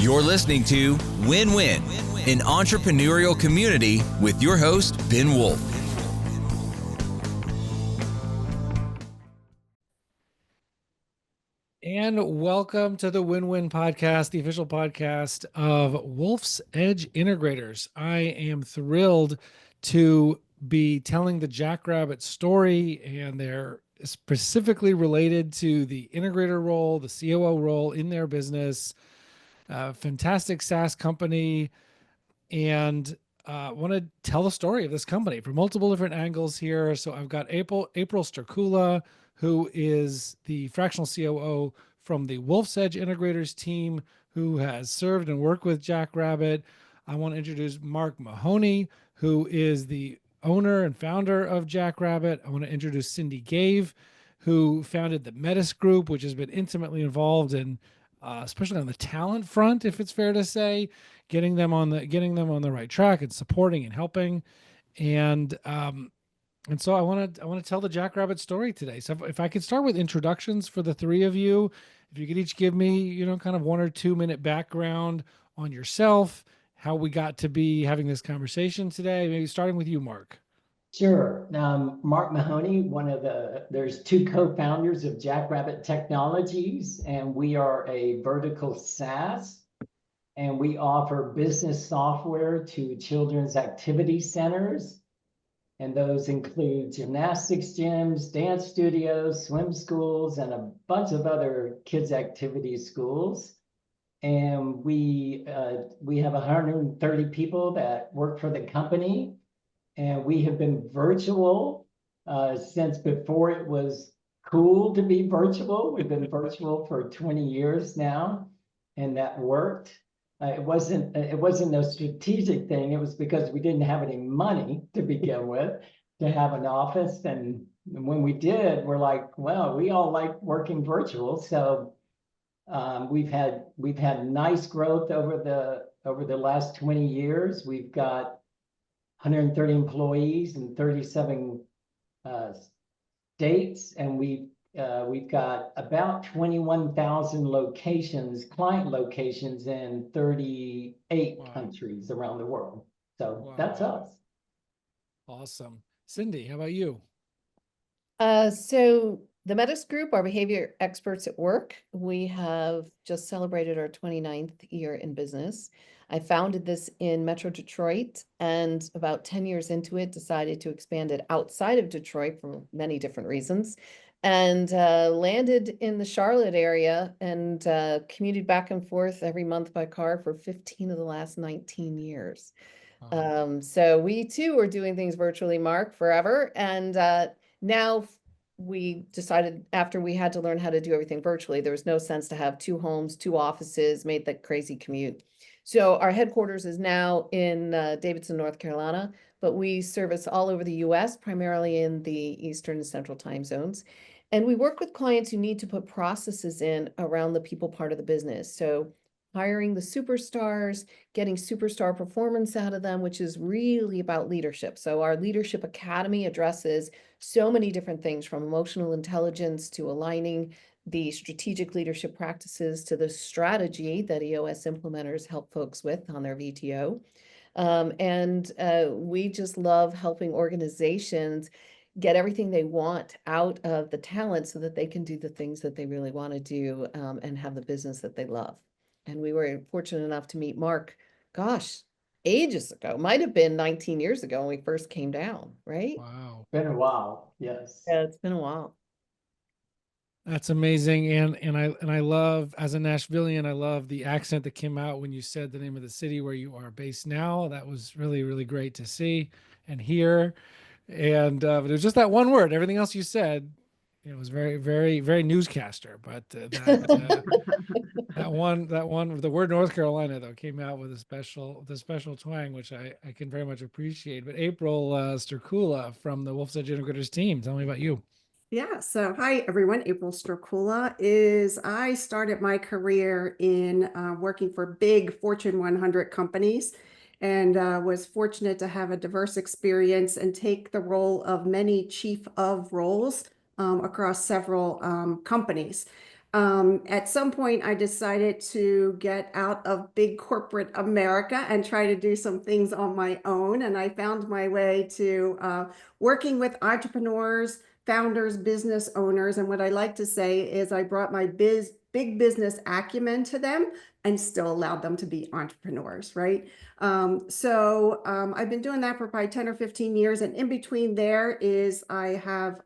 You're listening to Win-Win, an entrepreneurial community with your host, Ben Wolf. And welcome to the Win-Win podcast, the official podcast of Wolf's Edge Integrators. I am thrilled to be telling the Jackrabbit story, and they're specifically related to the integrator role, the COO role in their business. Fantastic SaaS company, and want to tell the story of this company from multiple different angles here. So I've got April Stercula, who is the fractional COO from the Wolf's Edge Integrators team, who has served and worked with Jackrabbit. I want to introduce Mark Mahoney, who is the owner and founder of Jackrabbit. I want to introduce Cyndi Gave, who founded the Metis Group, which has been intimately involved in, especially on the talent front, if it's fair to say, getting them on the right track and supporting and helping. And so I want to tell the Jackrabbit story today. So if I could start with introductions for the three of you, if you could each give me, kind of 1 or 2 minute background on yourself, how we got to be having this conversation today. Maybe starting with you, Mark. Sure. Mark Mahoney, there's 2 co-founders of Jackrabbit Technologies, and we are a vertical SaaS, and we offer business software to children's activity centers. And those include gymnastics gyms, dance studios, swim schools, and a bunch of other kids' activity schools. And we have 130 people that work for the company. And we have been virtual since before it was cool to be virtual. We've been virtual for 20 years now, and that worked. It wasn't no strategic thing. It was because we didn't have any money to begin with to have an office. And when we did, we're like, well, we all like working virtual. So we've had nice growth over the last 20 years. We've got 130 employees in 37 states, and we've got about 21,000 client locations in 38 countries around the world. So that's us. Awesome. Cyndi, how about you? So the Metis Group are behavior experts at work. We have just celebrated our 29th year in business. I founded this in Metro Detroit, and about 10 years into it, decided to expand it outside of Detroit for many different reasons, and landed in the Charlotte area and commuted back and forth every month by car for 15 of the last 19 years. Wow. So we too were doing things virtually, Mark, forever. And now we decided, after we had to learn how to do everything virtually, there was no sense to have 2 homes, 2 offices, made that crazy commute. So our headquarters is now in Davidson, North Carolina, but we service all over the US, primarily in the Eastern and Central time zones. And we work with clients who need to put processes in around the people part of the business. So hiring the superstars, getting superstar performance out of them, which is really about leadership. So our Leadership Academy addresses so many different things, from emotional intelligence to aligning the strategic leadership practices to the strategy that EOS implementers help folks with on their VTO. We just love helping organizations get everything they want out of the talent so that they can do the things that they really want to do, and have the business that they love. And we were fortunate enough to meet Mark, ages ago. Might have been 19 years ago when we first came down, right? Wow. Been a while, yes. Yeah, it's been a while. That's amazing. And I love, as a Nashvilleian, I love the accent that came out when you said the name of the city where you are based now. That was really, really great to see and hear. And but it was just that one word. Everything else you said, it was very, very, very newscaster. But that one, the word North Carolina though came out with a special twang, which I can very much appreciate. But April Stercula from the Wolf's Edge Integrators team, tell me about you. Yeah, so hi everyone, April Stercula I started my career in working for big Fortune 100 companies, and was fortunate to have a diverse experience and take the role of many chief of roles across several companies. At some point, I decided to get out of big corporate America and try to do some things on my own. And I found my way to working with entrepreneurs, founders, business owners. And what I like to say is I brought my big business acumen to them and still allowed them to be entrepreneurs, right? I've been doing that for probably 10 or 15 years. And in between there is I have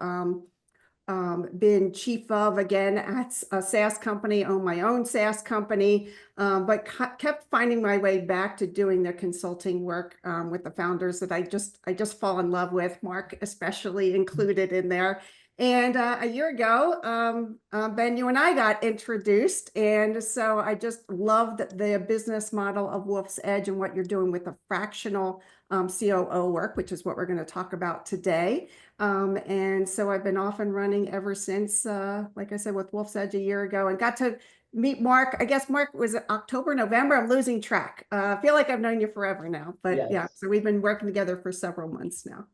been chief of, again, at a SaaS company, own my own SaaS company, but kept finding my way back to doing the consulting work with the founders that I just fall in love with, Mark especially included in there. And a year ago, Ben, you and I got introduced. And so I just loved the business model of Wolf's Edge and what you're doing with the fractional COO work, which is what we're going to talk about today. And so I've been off and running ever since, like I said, with Wolf's Edge a year ago, and got to meet Mark. I guess Mark was October, November. I'm losing track. I feel like I've known you forever now, but Yes. yeah, so we've been working together for several months now.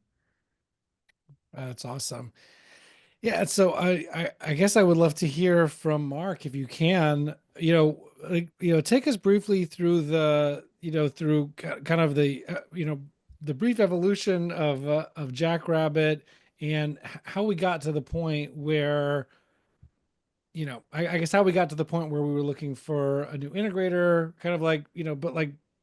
That's awesome. Yeah, so I guess I would love to hear from Mark if you can. Take us briefly through through kind of the the brief evolution of Jackrabbit and how we got to the point where I guess how we got to the point where we were looking for a new integrator, kind of like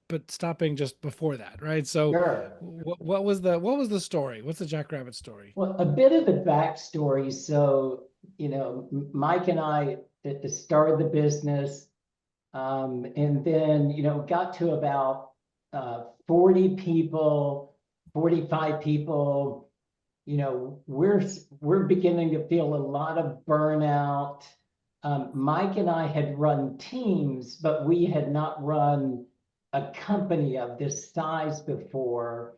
but stopping just before that, right? So Sure. what was the story? What's the Jackrabbit story? Well, a bit of the backstory. So, Mike and I started the business, and then, got to about 40 people, 45 people. We're beginning to feel a lot of burnout. Mike and I had run teams, but we had not run a company of this size before.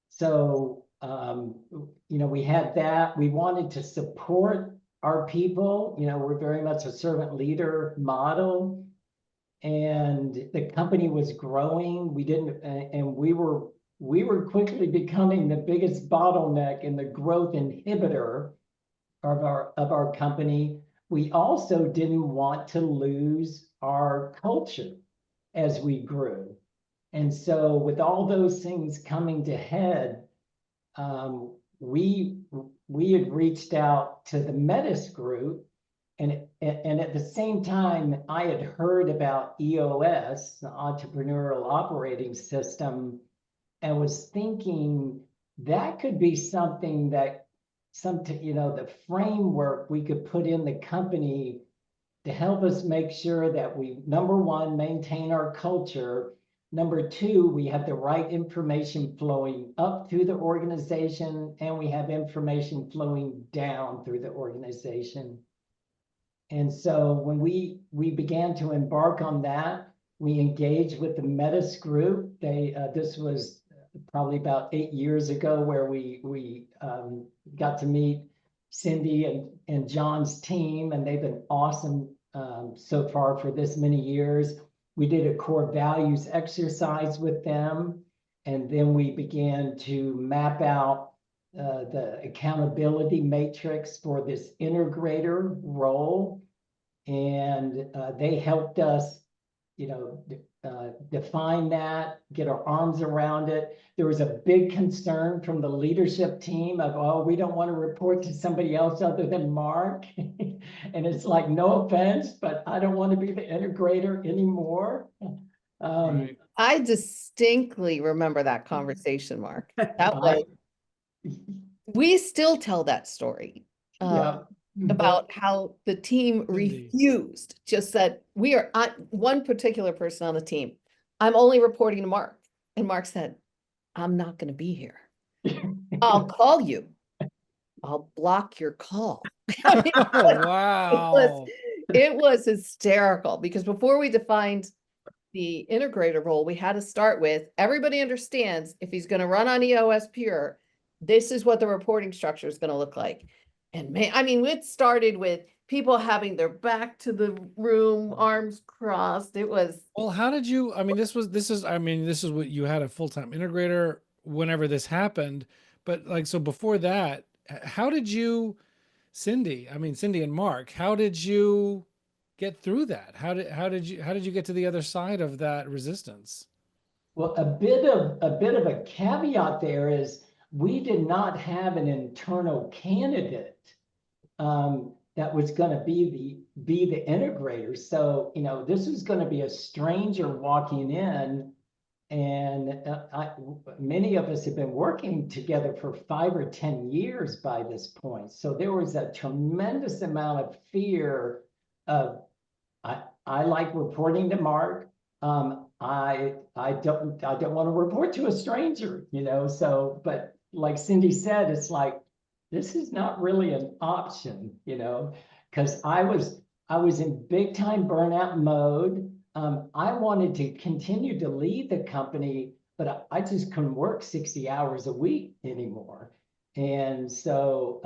So, we had that. We wanted to support our people. We're very much a servant leader model. And the company was growing. We were quickly becoming the biggest bottleneck in the growth inhibitor of our company. We also didn't want to lose our culture as we grew. And so with all those things coming to head, we had reached out to the Metis Group, and at the same time, I had heard about EOS, the Entrepreneurial Operating System, and was thinking that could be something that the framework we could put in the company to help us make sure that we, number one, maintain our culture. Number two, we have the right information flowing up through the organization, and we have information flowing down through the organization. And so when we began to embark on that, we engaged with the Metis Group. This was probably about 8 years ago, where we got to meet Cyndi and John's team, and they've been awesome so far for this many years. We did a core values exercise with them, and then we began to map out the accountability matrix for this integrator role. And they helped us, define that, get our arms around it. There was a big concern from the leadership team of, oh, we don't want to report to somebody else other than Mark. And it's like, no offense, but I don't want to be the integrator anymore. Right. I distinctly remember that conversation, Mark. That was, we still tell that story. Yeah. About how the team refused, just said, we are one particular person on the team, I'm only reporting to Mark. And Mark said, I'm not going to be here. I'll call you. I'll block your call. I mean, Wow. it was hysterical, because before we defined the integrator role, we had to start with, everybody understands if he's going to run on EOS Pure, this is what the reporting structure is going to look like. And man, I mean, it started with people having their back to the room, arms crossed. It was. Well, how did you, this is what you had, a full-time integrator whenever this happened, but so before that, how did you, Cyndi and Mark, how did you get through that? How did you get to the other side of that resistance? Well, a bit of a caveat there is we did not have an internal candidate that was going to be the integrator. So, this was going to be a stranger walking in, and many of us have been working together for 5 or 10 years by this point. So there was a tremendous amount of fear of, I like reporting to Mark. I don't want to report to a stranger, So, but like Cyndi said, it's like, this is not really an option, because I was in big time burnout mode. I wanted to continue to lead the company, but I just couldn't work 60 hours a week anymore. And so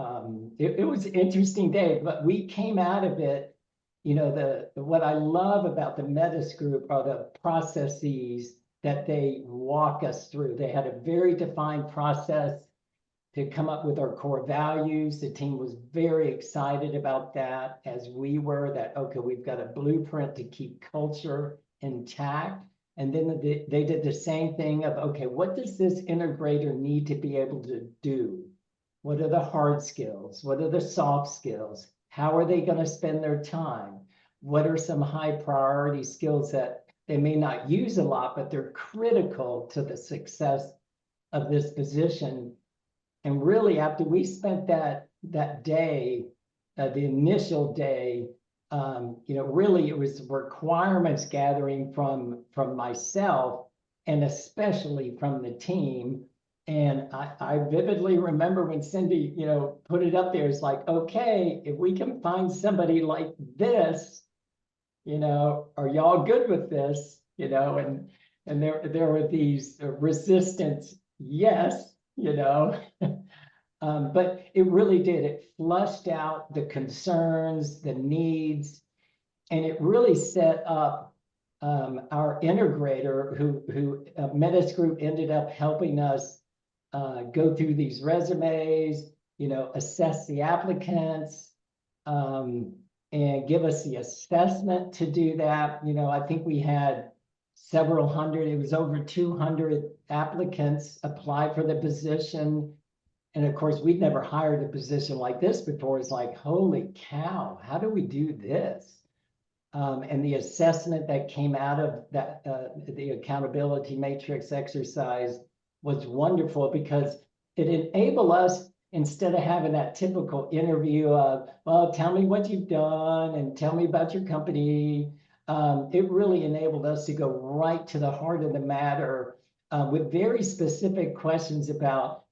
it was an interesting day, but we came out of it. What I love about the Metis Group are the processes that they walk us through. They had a very defined process to come up with our core values. The team was very excited about that, as we were, that, okay, we've got a blueprint to keep culture intact. And then they did the same thing of, okay, what does this integrator need to be able to do? What are the hard skills? What are the soft skills? How are they going to spend their time? What are some high priority skills that they may not use a lot, but they're critical to the success of this position? And really, after we spent that day, the initial day, really it was requirements gathering from myself, and especially from the team. And I vividly remember when Cyndi, put it up there. It's like, okay, if we can find somebody like this, are y'all good with this? And there were these resistance, yes. But it really did. It flushed out the concerns, the needs, and it really set up our integrator, who Metis Group ended up helping us go through these resumes, assess the applicants, and give us the assessment to do that. I think we had several hundred, it was over 200 applicants apply for the position. And of course, we'd never hired a position like this before. It's like, holy cow, how do we do this? And the assessment that came out of that, the accountability matrix exercise, was wonderful, because it enabled us, instead of having that typical interview of, well, tell me what you've done and tell me about your company. It really enabled us to go right to the heart of the matter with very specific questions about,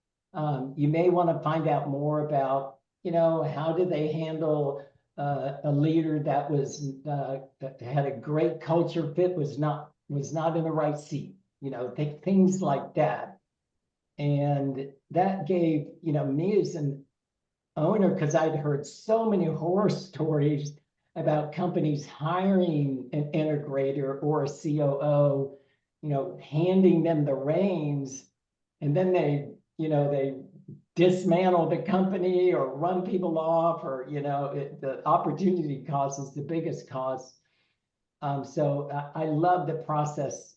you may want to find out more about, how do they handle a leader that was had a great culture fit, was not in the right seat, things like that. And that gave, me as an owner, because I'd heard so many horror stories about companies hiring an integrator or a COO, handing them the reins, and then they dismantle the company or run people off, or, the opportunity cost is the biggest cost. So I love the process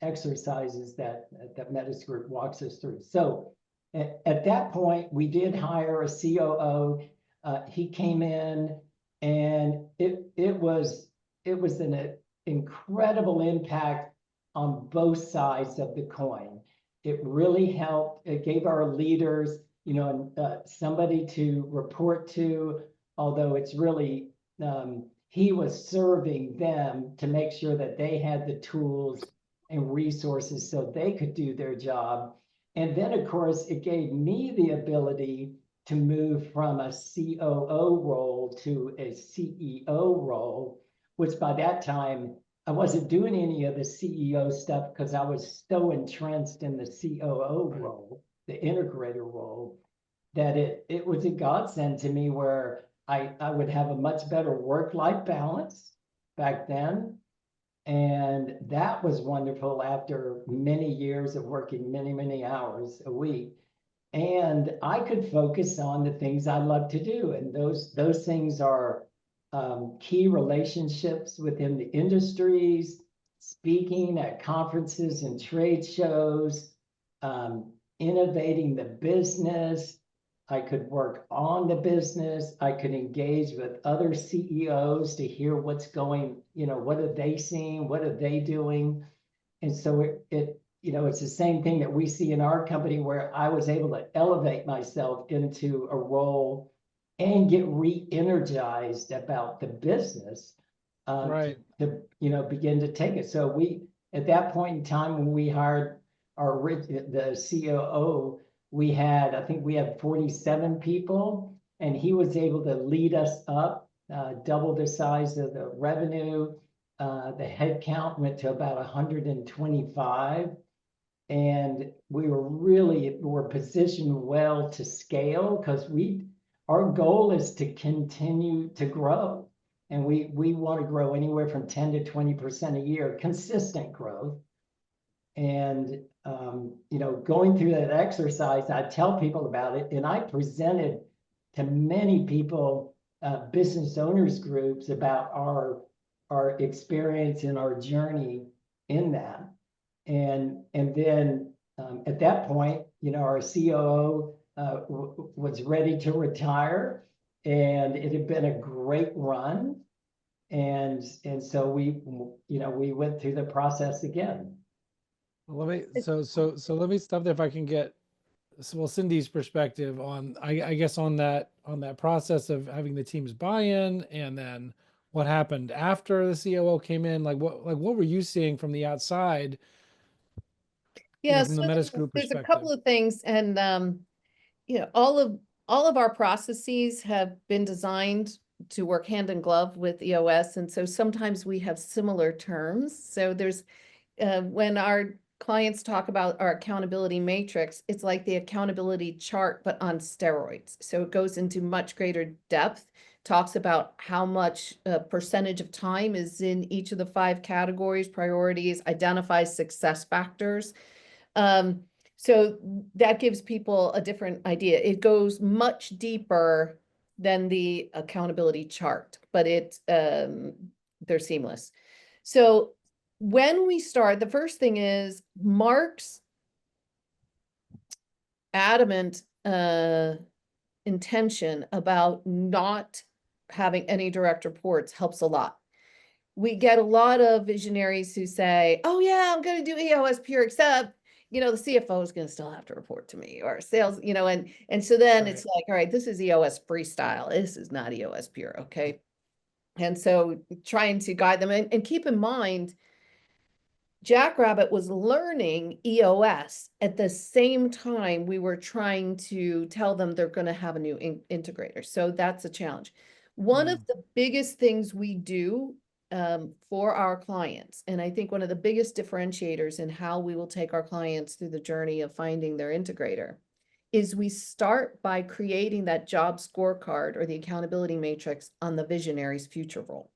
exercises that Metis Group walks us through. So at that point, we did hire a COO. He came in, and it was an incredible impact on both sides of the coin. It really helped. It gave our leaders, somebody to report to, although it's really, he was serving them to make sure that they had the tools and resources so they could do their job. And then, of course, it gave me the ability to move from a COO role to a CEO role, which by that time, I wasn't doing any of the CEO stuff because I was so entrenched in the COO role, the integrator role, that it was a godsend to me, where I would have a much better work-life balance back then. And that was wonderful after many years of working many, many hours a week. And I could focus on the things I love to do. And those things are key relationships within the industries, speaking at conferences and trade shows, innovating the business. I could work on the business. I could engage with other CEOs to hear what's going, what are they seeing? What are they doing? And so it's the same thing that we see in our company, where I was able to elevate myself into a role and get re-energized about the business, Right. to begin to take it. So we, at that point in time, when we hired the COO, I think we had 47 people, and he was able to lead us up, double the size of the revenue. The head count went to about 125, and we were positioned well to scale, because our goal is to continue to grow. And we want to grow anywhere from 10 to 20% a year, consistent growth. And, going through that exercise, I tell people about it, and I presented to many people, business owners groups, about our experience and our journey in that. And then at that point, our COO was ready to retire, and it had been a great run. And so we went through the process again. Let me so let me stop there if I can get Cyndi's perspective on I guess on that process of having the team's buy-in, and then what happened after the COO came in. What were you seeing from the outside? Yeah, From the so Metis Group there's a perspective. couple of things, and all of our processes have been designed to work hand in glove with EOS, and so sometimes we have similar terms. So there's when our clients talk about our accountability matrix, it's like the accountability chart, but on steroids. So it goes into much greater depth, talks about how much percentage of time is in each of the 5 categories, priorities, identifies success factors. So that gives people a different idea. It goes much deeper than the accountability chart, but they're seamless. So when we start, the first thing is Mark's adamant intention about not having any direct reports helps a lot. We get a lot of visionaries who say, oh yeah, I'm going to do EOS pure, except, the CFO is going to still have to report to me, or sales, and so then it's like, all right, this is EOS freestyle. This is not EOS pure. Okay. And so trying to guide them, and keep in mind, Jackrabbit was learning EOS at the same time we were trying to tell them they're going to have a new integrator. So that's a challenge. One of the biggest things we do for our clients, and I think one of the biggest differentiators in how we will take our clients through the journey of finding their integrator, is we start by creating that job scorecard or the accountability matrix on the visionary's future role.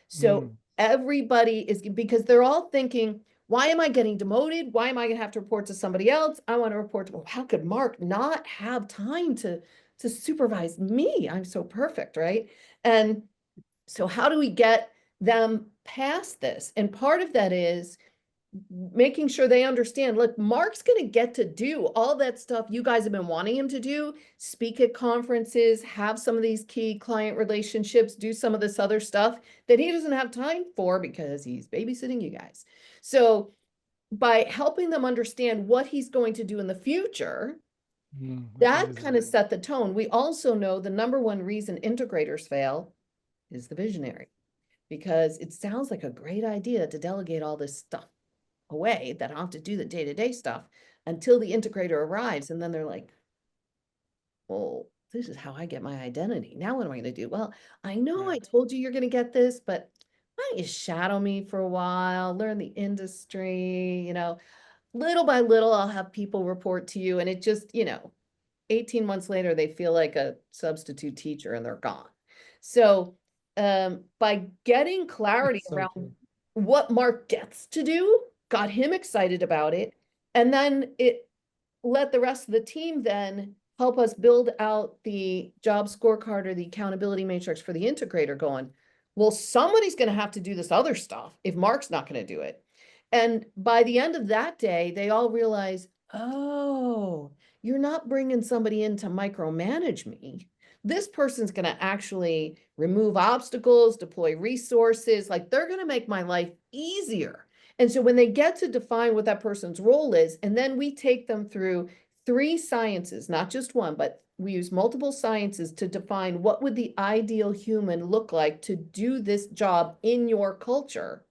So everybody is, because they're all thinking, why am I getting demoted? Why am I going to have to report to somebody else? I want to report to, well, how could Mark not have time to supervise me? I'm so perfect, right? And so how do we get them past this? And part of that is making sure they understand, look, Mark's going to get to do all that stuff you guys have been wanting him to do, speak at conferences, have some of these key client relationships, do some of this other stuff that he doesn't have time for because he's babysitting you guys. So by helping them understand what he's going to do in the future, that kind of set the tone. We also know the number one reason integrators fail is the visionary, because it sounds like a great idea to delegate all this stuff away that I have to do the day-to-day stuff until the integrator arrives. And then they're like, well, this is how I get my identity. Now what am I going to do? Well, I know I told you you're going to get this, but why don't you shadow me for a while, learn the industry, little by little, I'll have people report to you. And it just, 18 months later, they feel like a substitute teacher and they're gone. So by getting clarity around what Mark gets to do, got him excited about it, and then it let the rest of the team then help us build out the job scorecard or the accountability matrix for the integrator, going, well, somebody's going to have to do this other stuff if Mark's not going to do it. And by the end of that day, they all realize, oh, you're not bringing somebody in to micromanage me. This person's going to actually remove obstacles, deploy resources, like they're going to make my life easier. And so when they get to define what that person's role is, and then we take them through 3 sciences, not just one, but we use multiple sciences to define what would the ideal human look like to do this job in your culture.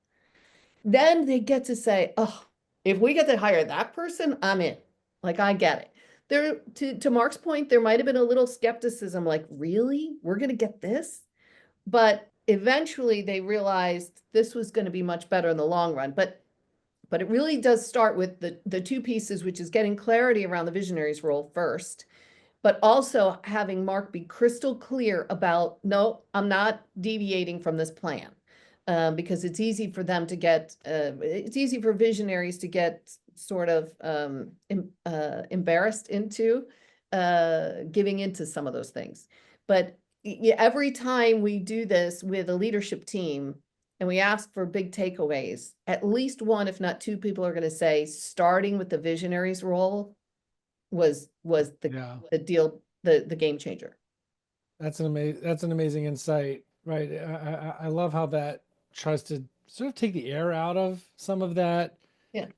Then they get to say, oh, if we get to hire that person, I'm in. Like, I get it. There, to Mark's point, there might have been a little skepticism, like, really? We're going to get this? But eventually they realized this was going to be much better in the long run. But it really does start with the 2 pieces, which is getting clarity around the visionary's role first, but also having Mark be crystal clear about, no, I'm not deviating from this plan. Because it's easy for them to get, it's easy for visionaries to get sort of embarrassed into giving into some of those things. But every time we do this with a leadership team and we ask for big takeaways, at least 1, if not 2 people are going to say, starting with the visionary's role was the deal, the game changer. That's an amazing insight, right? I love how that tries to sort of take the air out of some of that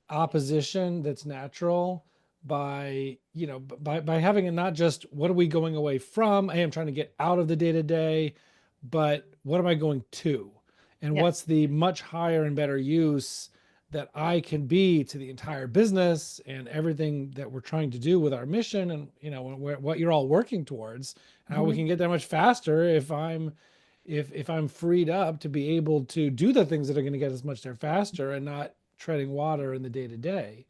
opposition that's natural by having it not just what are we going away from, I am trying to get out of the day-to-day, but what am I going to, and what's the much higher and better use that I can be to the entire business and everything that we're trying to do with our mission, and what you're all working towards, how we can get there much faster if I'm freed up to be able to do the things that are going to get us much there faster and not treading water in the day-to-day.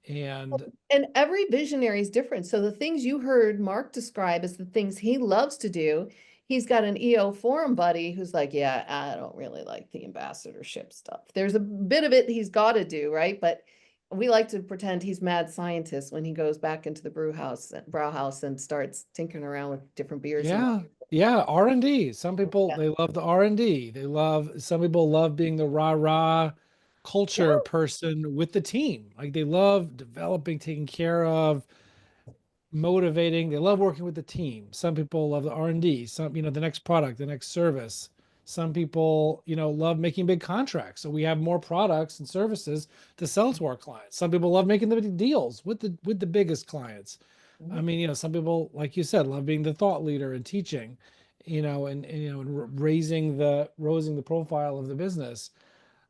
And every visionary is different. So the things you heard Mark describe as the things he loves to do, he's got an EO forum buddy who's like, yeah, I don't really like the ambassadorship stuff. There's a bit of it he's got to do, right? But we like to pretend he's mad scientist when he goes back into the brew house and starts tinkering around with different beers. Yeah, R&D. Some people, they love the R&D. Some people love being the rah-rah culture person with the team. Like, they love developing, taking care of, motivating. They love working with the team. Some people love the R&D, some, the next product, the next service. Some people, love making big contracts. So we have more products and services to sell to our clients. Some people love making the big deals with the biggest clients. I mean, some people, like you said, love being the thought leader and teaching, and raising the profile of the business.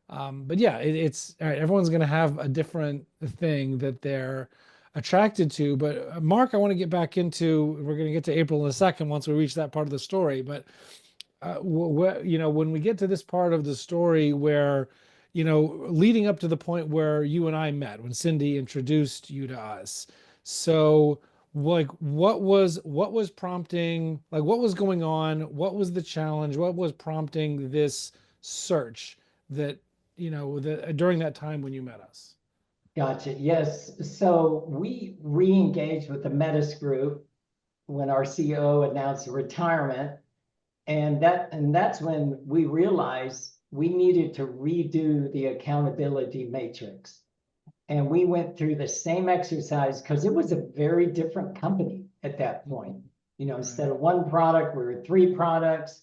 But yeah, it's all right. Everyone's going to have a different thing that they're attracted to. But Mark, I want to get back into, we're going to get to April in a second once we reach that part of the story. But when we get to this part of the story where, leading up to the point where you and I met, when Cyndi introduced you to us. So like, what was prompting, like, what was going on? What was the challenge? What was prompting this search that, during that time when you met us? Gotcha. Yes. So we re-engaged with the Metis Group when our CEO announced retirement. And that's when we realized we needed to redo the accountability matrix. And we went through the same exercise because it was a very different company at that point. Instead of 1 product, we were 3 products.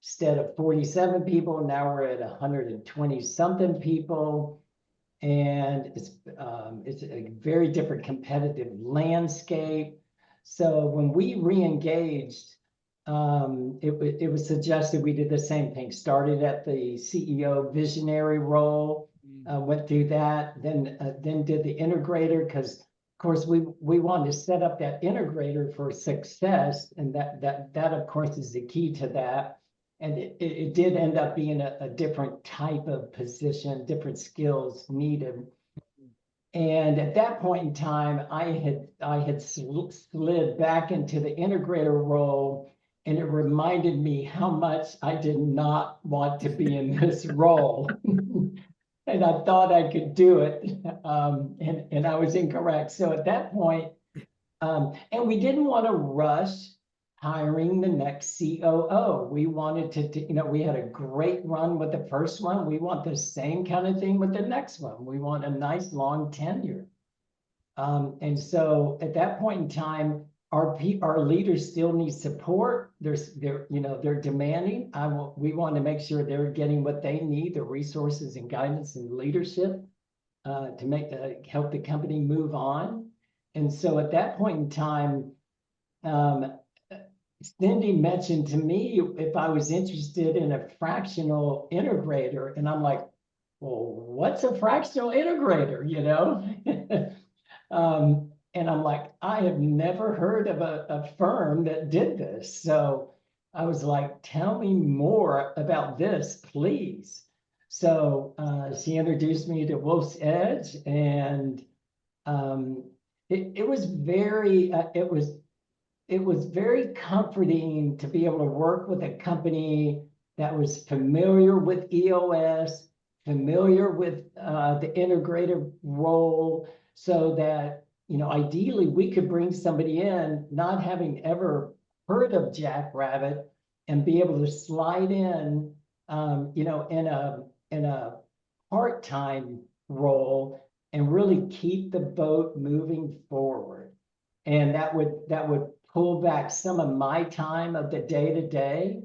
Instead of 47 people, now we're at 120 something people. And it's a very different competitive landscape. So when we re-engaged, it was suggested we did the same thing. Started at the CEO visionary role, went through that, then did the integrator, because of course we wanted to set up that integrator for success, and that of course is the key to that. And it did end up being a different type of position, different skills needed. And at that point in time, I had slid back into the integrator role, and it reminded me how much I did not want to be in this role. And I thought I could do it, and I was incorrect. So at that point, And we didn't want to rush hiring the next COO. We wanted to, we had a great run with the first one. We want the same kind of thing with the next one. We want a nice long tenure. And so at that point in time, our leaders still need support. They're demanding. We want to make sure they're getting what they need, the resources and guidance and leadership to help the company move on. And so at that point in time, Cyndi mentioned to me if I was interested in a fractional integrator, and I'm like, well, what's a fractional integrator, and I'm like, I have never heard of a firm that did this. So I was like, tell me more about this, please. So she introduced me to Wolf's Edge, and it was very comforting to be able to work with a company that was familiar with EOS, familiar with the integrator role, so that ideally we could bring somebody in not having ever heard of Jackrabbit and be able to slide in in a part-time role and really keep the boat moving forward. And that would pull back some of my time of the day-to-day.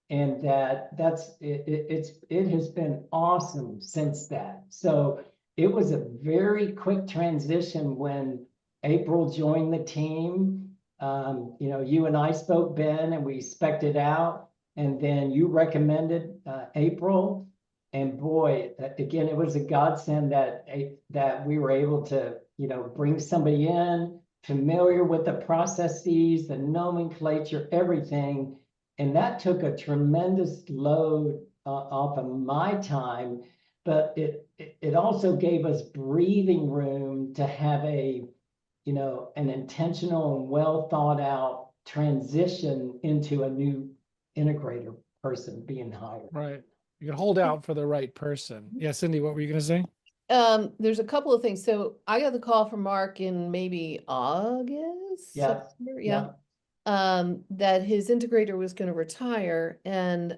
And it has been awesome since that. So it was a very quick transition when April joined the team. You and I spoke, Ben, and we spec'd it out. And then you recommended April. And boy, again, it was a godsend that we were able to, bring somebody in familiar with the processes, the nomenclature, everything. And that took a tremendous load off of my time, but it also gave us breathing room to have an intentional and well thought out transition into a new integrator person being hired. Right. You can hold out for the right person. Yeah, Cyndi, what were you going to say? There's a couple of things. So I got the call from Mark in maybe August, September, that his integrator was going to retire, and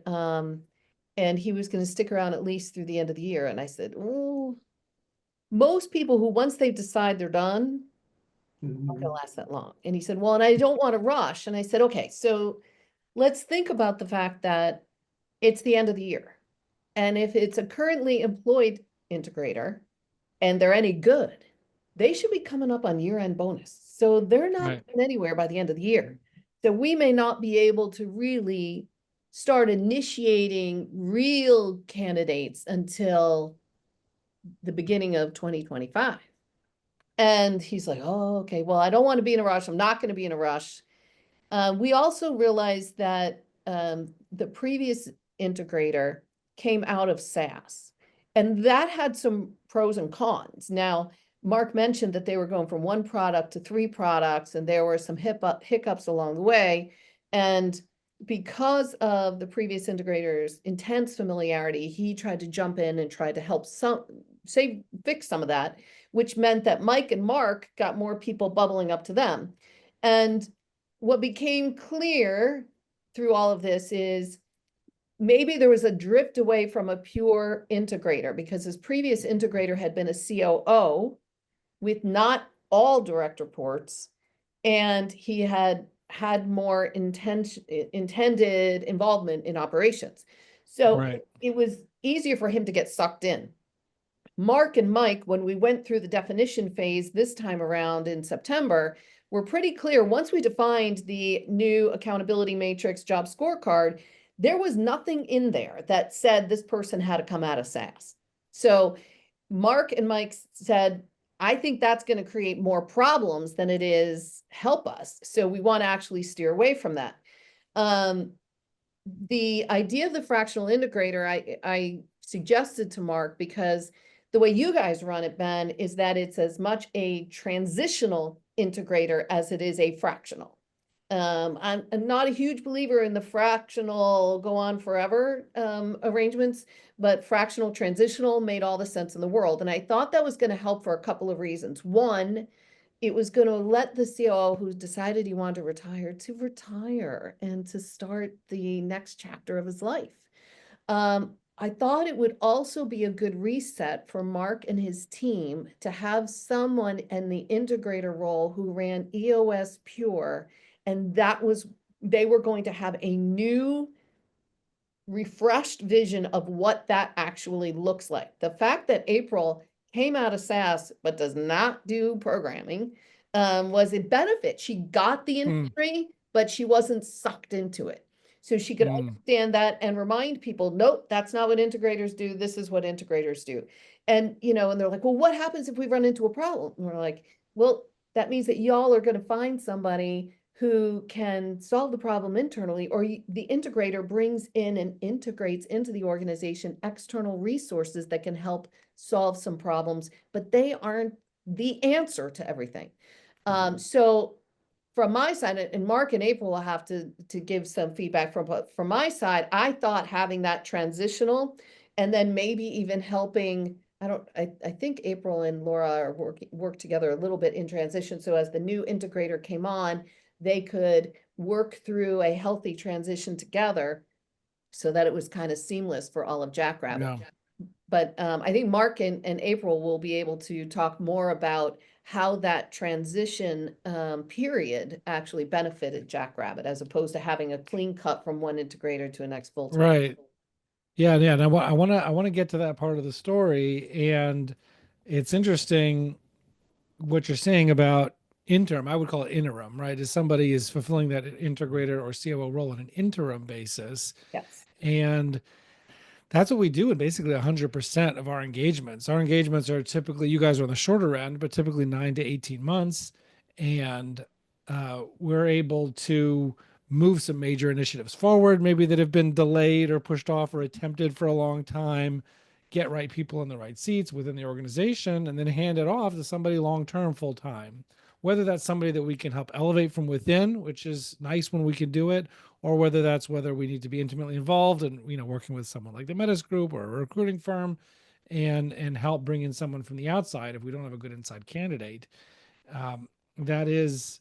he was going to stick around at least through the end of the year. And I said, oh, most people who once they decide they're done, aren't going to last that long. And he said, well, and I don't want to rush. And I said, okay, so let's think about the fact that it's the end of the year. And if it's a currently employed integrator and they're any good, they should be coming up on year-end bonus. So they're not going anywhere by the end of the year. So we may not be able to really start initiating real candidates until the beginning of 2025. And he's like, oh, okay, well, I don't want to be in a rush. I'm not going to be in a rush. We also realized that the previous integrator came out of SaaS, and that had some pros and cons. Now, Mark mentioned that they were going from 1 product to 3 products, and there were some hiccups along the way. And because of the previous integrator's intense familiarity, he tried to jump in and try to help fix some of that, which meant that Mike and Mark got more people bubbling up to them. And what became clear through all of this is maybe there was a drift away from a pure integrator, because his previous integrator had been a COO with not all direct reports, and he had more intended involvement in operations. So it was easier for him to get sucked in. Mark and Mike, when we went through the definition phase this time around in September, were pretty clear. Once we defined the new accountability matrix job scorecard, there was nothing in there that said this person had to come out of SaaS. So Mark and Mike said, I think that's going to create more problems than it is help us. So we want to actually steer away from that. The idea of the fractional integrator, I suggested to Mark, because the way you guys run it, Ben, is that it's as much a transitional integrator as it is a fractional. I'm not a huge believer in the fractional go on forever arrangements, but fractional transitional made all the sense in the world. And I thought that was going to help for a couple of reasons. One, it was going to let the COO who decided he wanted to retire and to start the next chapter of his life. I thought it would also be a good reset for Mark and his team to have someone in the integrator role who ran EOS Pure, and they were going to have a new refreshed vision of what that actually looks like. The fact that April came out of SaaS but does not do programming was a benefit. She got the industry, but she wasn't sucked into it. So she could understand that and remind people, nope, that's not what integrators do. This is what integrators do. And, and they're like, well, what happens if we run into a problem? And we're like, well, that means that y'all are going to find somebody who can solve the problem internally, or the integrator brings in and integrates into the organization external resources that can help solve some problems, but they aren't the answer to everything. So from my side, and Mark and April will have to give some feedback from my side, I thought having that transitional and then maybe even helping, I think April and Laura are work together a little bit in transition. So as the new integrator came on, they could work through a healthy transition together so that it was kind of seamless for all of Jackrabbit. Yeah. But I think Mark and April will be able to talk more about how that transition period actually benefited Jackrabbit as opposed to having a clean cut from one integrator to a next full-time. Right. Yeah. And I want to get to that part of the story. And it's interesting what you're saying about interim. I would call it interim, right? As somebody is fulfilling that integrator or COO role on an interim basis. Yes. And that's what we do in basically 100% of our engagements. Our engagements are typically, you guys are on the shorter end, but typically 9 to 18 months. And we're able to move some major initiatives forward, maybe that have been delayed or pushed off or attempted for a long time, get right people in the right seats within the organization, and then hand it off to somebody long-term, full-time. Whether that's somebody that we can help elevate from within, which is nice when we can do it, or whether we need to be intimately involved and, working with someone like the Metis Group or a recruiting firm and help bring in someone from the outside if we don't have a good inside candidate. That is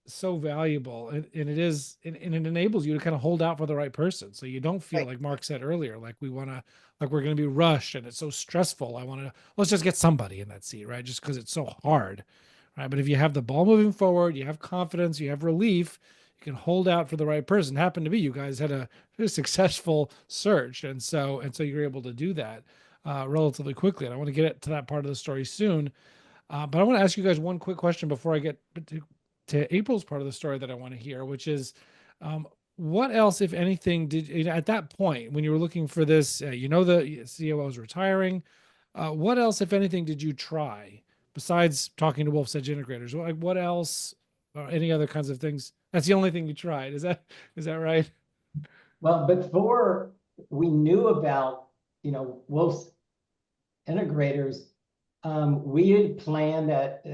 so valuable, and it enables you to kind of hold out for the right person, so you don't feel right. Like Mark said earlier, like we're going to be rushed and it's so stressful. Let's just get somebody in that seat, right? Just because it's so hard, right? But if you have the ball moving forward, you have confidence, you have relief, you can hold out for the right person. It happened to be you guys had a successful search, and so you're able to do that relatively quickly. And I want to get to that part of the story soon, but I want to ask you guys one quick question before I get to April's part of the story that I want to hear, which is what else, if anything, did at that point when you were looking for this, the COO was retiring, what else, if anything, did you try besides talking to Wolf's Edge Integrators? What else, or any other kinds of things? That's the only thing you tried. Is that right? Well, before we knew about, Wolf's Integrators, we had planned that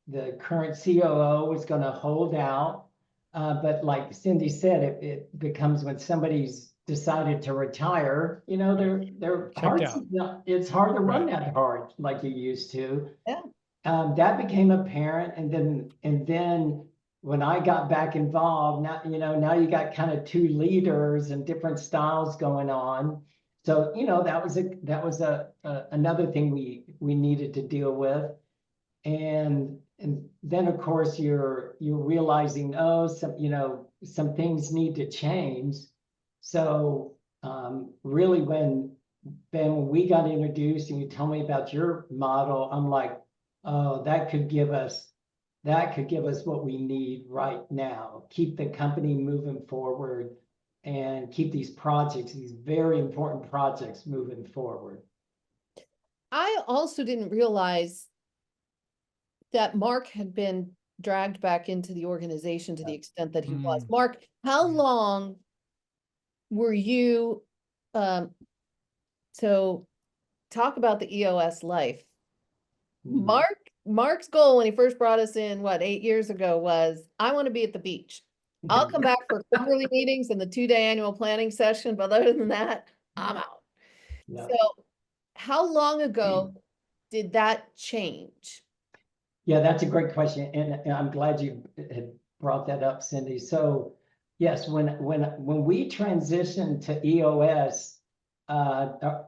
the current COO was going to hold out. But like Cyndi said, it becomes when somebody's decided to retire, their hearts, it's hard to run that hard like you used to. Yeah. That became apparent. And then when I got back involved, now you got kind of two leaders and different styles going on. So, that was another thing we needed to deal with. And then of course you're realizing, some things need to change. So really when we got introduced and you told me about your model, I'm like, oh, that could give us what we need right now. Keep the company moving forward and keep these very important projects moving forward. I also didn't realize that Mark had been dragged back into the organization to the extent that he was. Mark, how long were you, so talk about the EOS life. Mark's goal when he first brought us in, 8 years ago, was I want to be at the beach. I'll come back for quarterly meetings and the 2-day annual planning session, but other than that, I'm out. Yeah. So how long ago did that change? Yeah, that's a great question, and I'm glad you had brought that up, Cyndi. So, yes, when we transitioned to EOS, the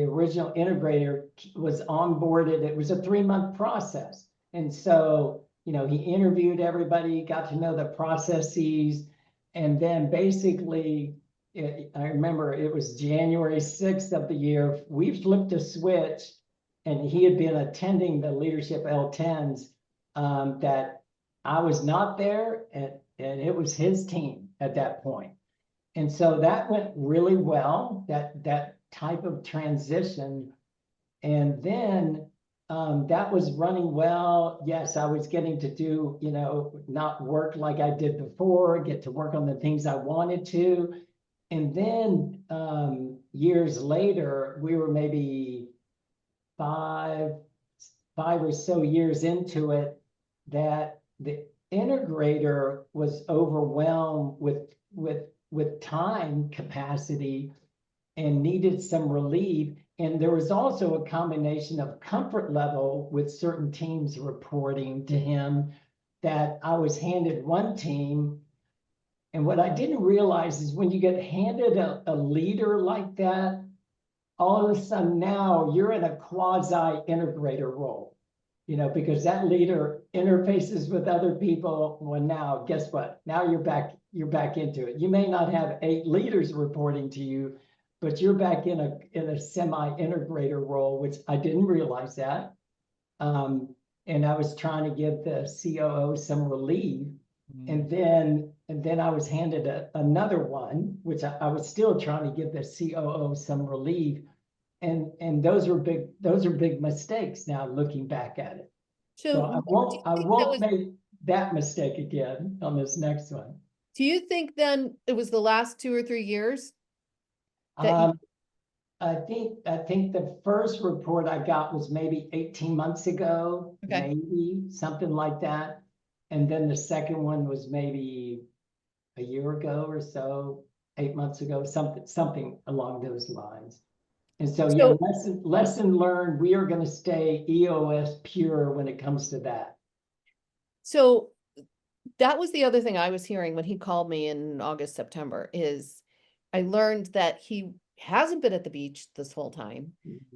original integrator was onboarded. It was a 3-month process, and so he interviewed everybody, got to know the processes, and then basically, I remember it was January 6th of the year. We flipped a switch. And he had been attending the leadership L10s that I was not there, and it was his team at that point. And so that went really well, that type of transition. And then that was running well. Yes, I was getting to do, not work like I did before, get to work on the things I wanted to. And then years later, we were maybe five or so years into it, that the integrator was overwhelmed with time capacity and needed some relief. And there was also a combination of comfort level with certain teams reporting to him, that I was handed one team. And what I didn't realize is when you get handed a leader like that, all of a sudden now you're in a quasi integrator role, because that leader interfaces with other people. Well, now guess what? Now you're back into it. You may not have 8 leaders reporting to you, but you're back in a semi-integrator role, which I didn't realize that. And I was trying to give the COO some relief. And then I was handed another one, which I was still trying to give the COO some relief. And those are big mistakes now looking back at it. So I won't make that mistake again on this next one. Do you think then it was the last 2 or 3 years? That I think the first report I got was maybe 18 months ago, Okay. maybe something like that. And then the second one was maybe a year ago or so, 8 months ago, something along those lines. And so, yeah, lesson learned. We are going to stay EOS pure when it comes to that. So that was the other thing I was hearing when he called me in August, September, is I learned that he hasn't been at the beach this whole time.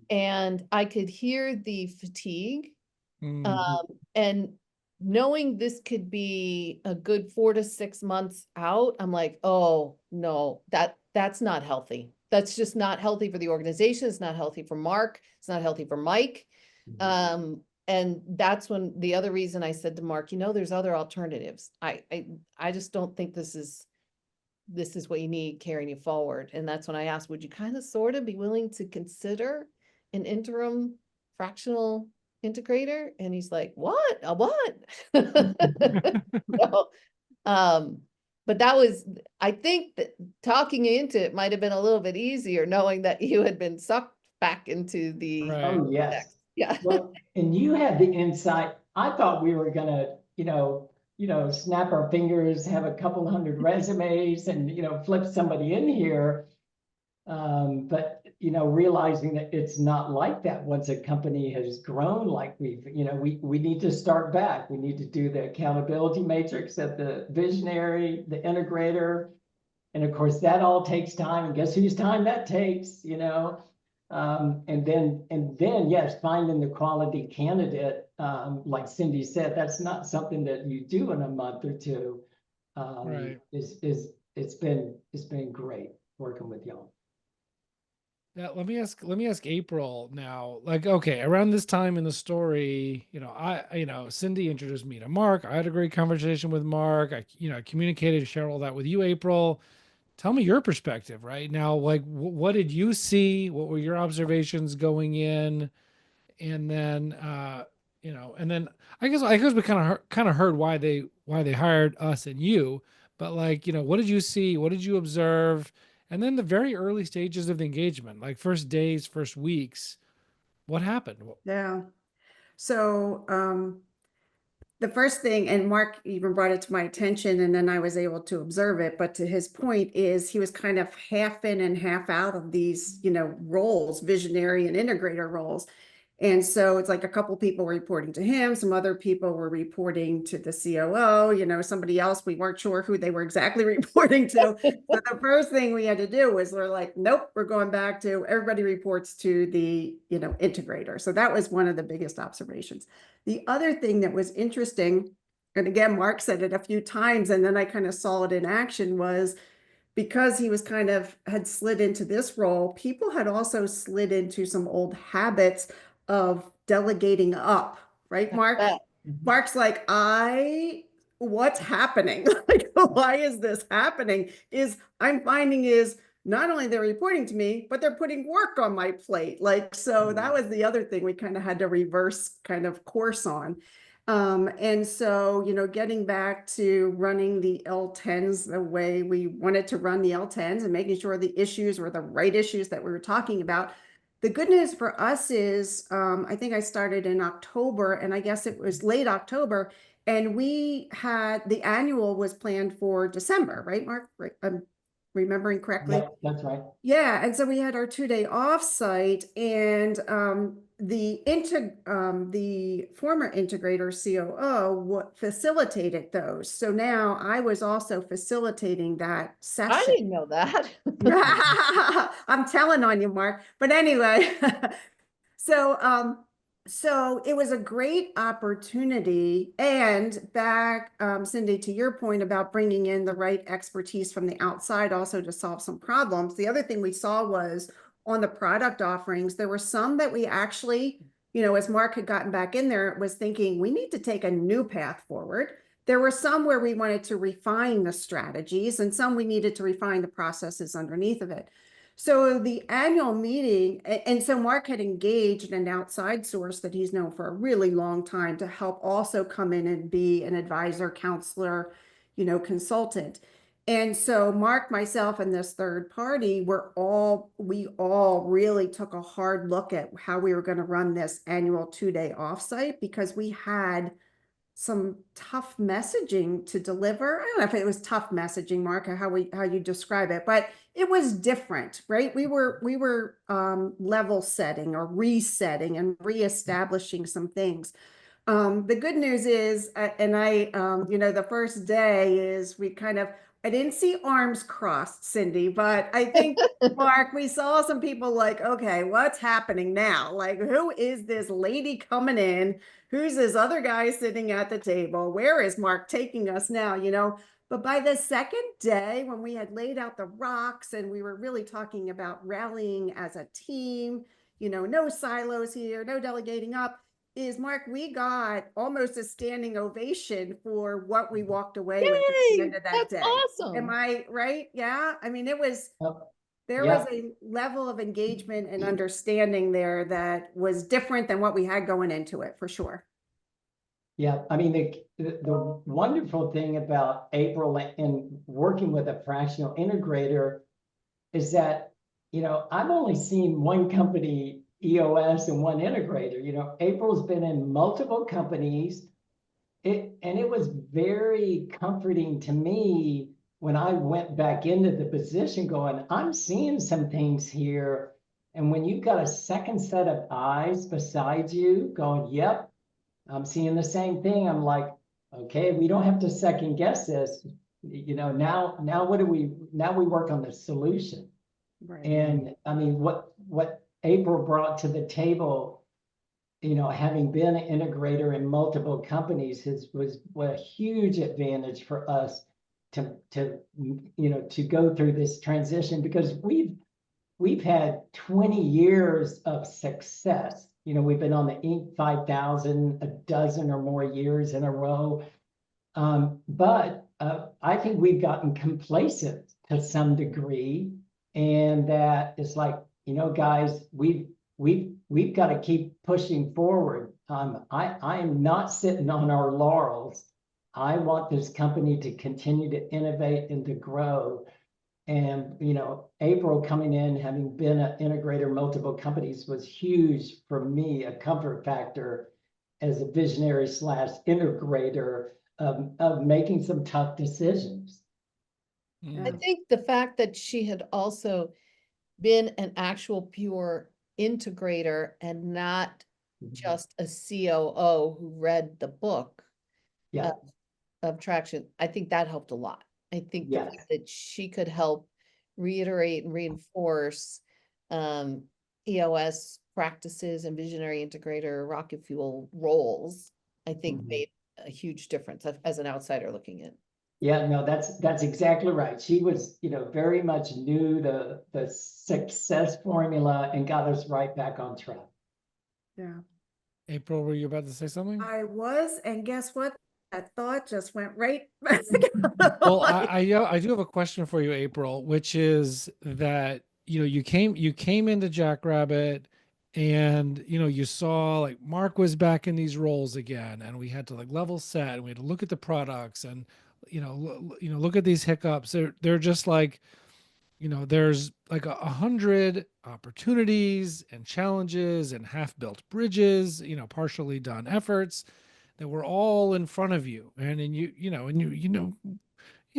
And I could hear the fatigue. And knowing this could be a good 4 to 6 months out, I'm like, oh no, that's not healthy. That's just not healthy for the organization. It's not healthy for Mark. It's not healthy for Mike. And that's when the other reason I said to Mark, there's other alternatives. I just don't think this is what you need carrying you forward. And that's when I asked, would you kind of sort of be willing to consider an interim fractional integrator? And he's like, what? A what? So, but that was, I think that talking into it might have been a little bit easier knowing that you had been sucked back into the. Right. Oh, yes. Yeah. Well, and you had the insight. I thought we were gonna, snap our fingers, have a couple hundred resumes and, flip somebody in here. But, realizing that it's not like that once a company has grown like we need to start back. We need to do the accountability matrix at the visionary, the integrator. And of course, that all takes time. And guess whose time that takes, and then, yes, finding the quality candidate, like Cyndi said, that's not something that you do in a month or two. Right. It's been great working with y'all. Yeah, let me ask April now. Like, okay, around this time in the story, Cyndi introduced me to Mark. I had a great conversation with Mark. I communicated, share all that with you, April. Tell me your perspective right now. Like, what did you see? What were your observations going in? And then, and then I guess we kind of heard why they hired us and you. But like, what did you see? What did you observe? And then the very early stages of the engagement, like first days, first weeks, what happened? Yeah. So the first thing, and Mark even brought it to my attention, and then I was able to observe it, but to his point is he was kind of half in and half out of these, roles, visionary and integrator roles. And so it's like a couple people reporting to him, some other people were reporting to the COO, you know, somebody else, we weren't sure who they were exactly reporting to. So the first thing we had to do was we're like, nope, we're going back to everybody reports to the, you know, integrator. So that was one of the biggest observations. The other thing that was interesting, and again, Mark said it a few times, and then I kind of saw it in action, was because he was kind of had slid into this role, people had also slid into some old habits of delegating up, right, Mark? bet. Mark's like, what's happening? Like, why is this happening? I'm finding is not only they're reporting to me, but they're putting work on my plate. Like, so that was the other thing we kind of had to reverse kind of course on. And so, you know, getting back to running the L10s the way we wanted to run the L10s and making sure the issues were the right issues that we were talking about. The good news for us is, I think I started in October, and I guess it was late October, and we had the annual was planned for December, right, Mark? Right, I'm remembering correctly. Yep, that's right. Yeah, and so we had our 2-day offsite, and the former integrator COO facilitated those. So now I was also facilitating that I session. didn't know that. I'm telling on you, Mark. But anyway, so it was a great opportunity. And back, Cyndi, to your point about bringing in the right expertise from the outside also to solve some problems. The other thing we saw was on the product offerings, there were some that we actually, you know, as Mark had gotten back in there, was thinking we need to take a new path forward. There were some where we wanted to refine the strategies, and some we needed to refine the processes underneath of it. So the annual meeting, and so Mark had engaged an outside source that he's known for a really long time to help also come in and be an advisor, counselor, you know, consultant. And so Mark, myself, and this third party we all really took a hard look at how we were going to run this annual 2-day offsite, because we had some tough messaging to deliver. I don't know if it was tough messaging, Mark, or how you describe it, but it was different, right? We were level setting or resetting and reestablishing some things. The good news is, and you know, the first day is I didn't see arms crossed, Cyndi, but I think, Mark, we saw some people like, okay, what's happening now? Like, who is this lady coming in? Who's this other guy sitting at the table? Where is Mark taking us now? You know, but by the second day, when we had laid out the rocks and we were really talking about rallying as a team, you know, no silos here, no delegating up, is Mark, we got almost a standing ovation for what we walked away with at the end of that That's day. awesome. Am I right? Yeah. I mean, there was a level of engagement and understanding there that was different than what we had going into it, for sure. Yeah, I mean, the wonderful thing about April and working with a fractional integrator is that, you know, I've only seen one company EOS and one integrator. You know, April's been in multiple companies. And it was very comforting to me when I went back into the position going, I'm seeing some things here. And when you've got a second set of eyes beside you going, yep, I'm seeing the same thing. I'm like, okay, we don't have to second guess this. You know, now we work on the solution. Right. And I mean, what April brought to the table, you know, having been an integrator in multiple companies, was a huge advantage for us to you know, to go through this transition, because we've had 20 years of success. You know, we've been on the Inc. 5000 a dozen or more years in a row. But I think we've gotten complacent to some degree, and that it's like, you know, guys, we've got to keep pushing forward. I am not sitting on our laurels. I want this company to continue to innovate and to grow. And, you know, April coming in, having been an integrator multiple companies, was huge for me, a comfort factor as a visionary / integrator of making some tough decisions. I think the fact that she had also been an actual pure integrator and not just a COO who read the book Yeah, of Traction. I think that helped a lot. I think the Yes. fact that she could help reiterate and reinforce EOS practices and visionary integrator rocket fuel roles, I think Mhm. made a huge difference as an outsider looking in. yeah, no, that's exactly right. She was, very much knew the success formula and got us right back on track. Yeah, April, were you about to say something? I was, and guess what? That thought just went right. Well, I do have a question for you, April, which is that you came into Jackrabbit, and you saw like Mark was back in these roles again, and we had to like level set, and we had to look at the products, and look at these hiccups. They're just like there's like 100 opportunities and challenges and half-built bridges, partially done efforts that were all in front of you, and you're not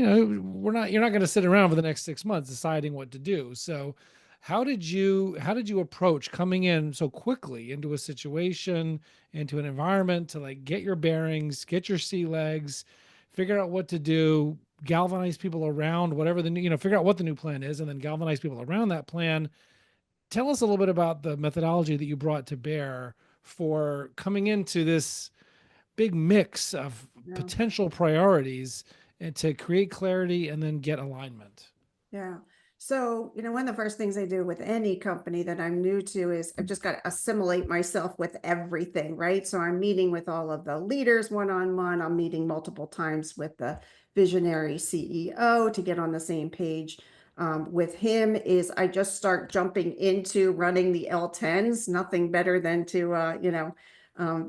going to sit around for the next 6 months deciding what to do. So how did you approach coming in so quickly into a situation, into an environment, to like get your bearings, get your sea legs, figure out what to do, galvanize people around whatever figure out what the new plan is, and then galvanize people around that plan? Tell us a little bit about the methodology that you brought to bear for coming into this big mix of Yeah. potential priorities, and to create clarity and then get alignment. Yeah. So, one of the first things I do with any company that I'm new to is I've just got to assimilate myself with everything, right? So I'm meeting with all of the leaders one-on-one. I'm meeting multiple times with the visionary CEO to get on the same page. With him is I just start jumping into running the L10s. Nothing better than to,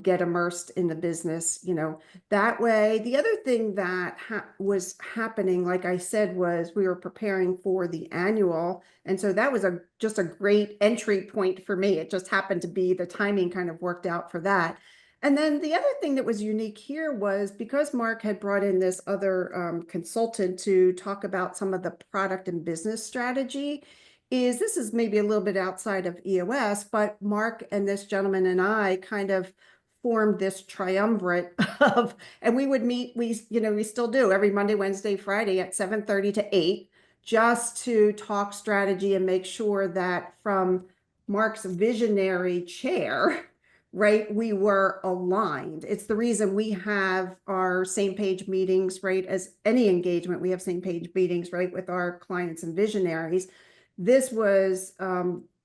get immersed in the business, that way. The other thing that was happening, like I said, was we were preparing for the annual. And so that was just a great entry point for me. It just happened to be the timing kind of worked out for that. And then the other thing that was unique here was because Mark had brought in this other consultant to talk about some of the product and business strategy, this is maybe a little bit outside of EOS, but Mark and this gentleman and I kind of formed this triumvirate of, and we would meet, we still do every Monday, Wednesday, Friday at 7:30 to 8, just to talk strategy and make sure that from Mark's visionary chair, right, we were aligned. It's the reason we have our same page meetings, right? As any engagement, we have same page meetings, right, with our clients and visionaries. This was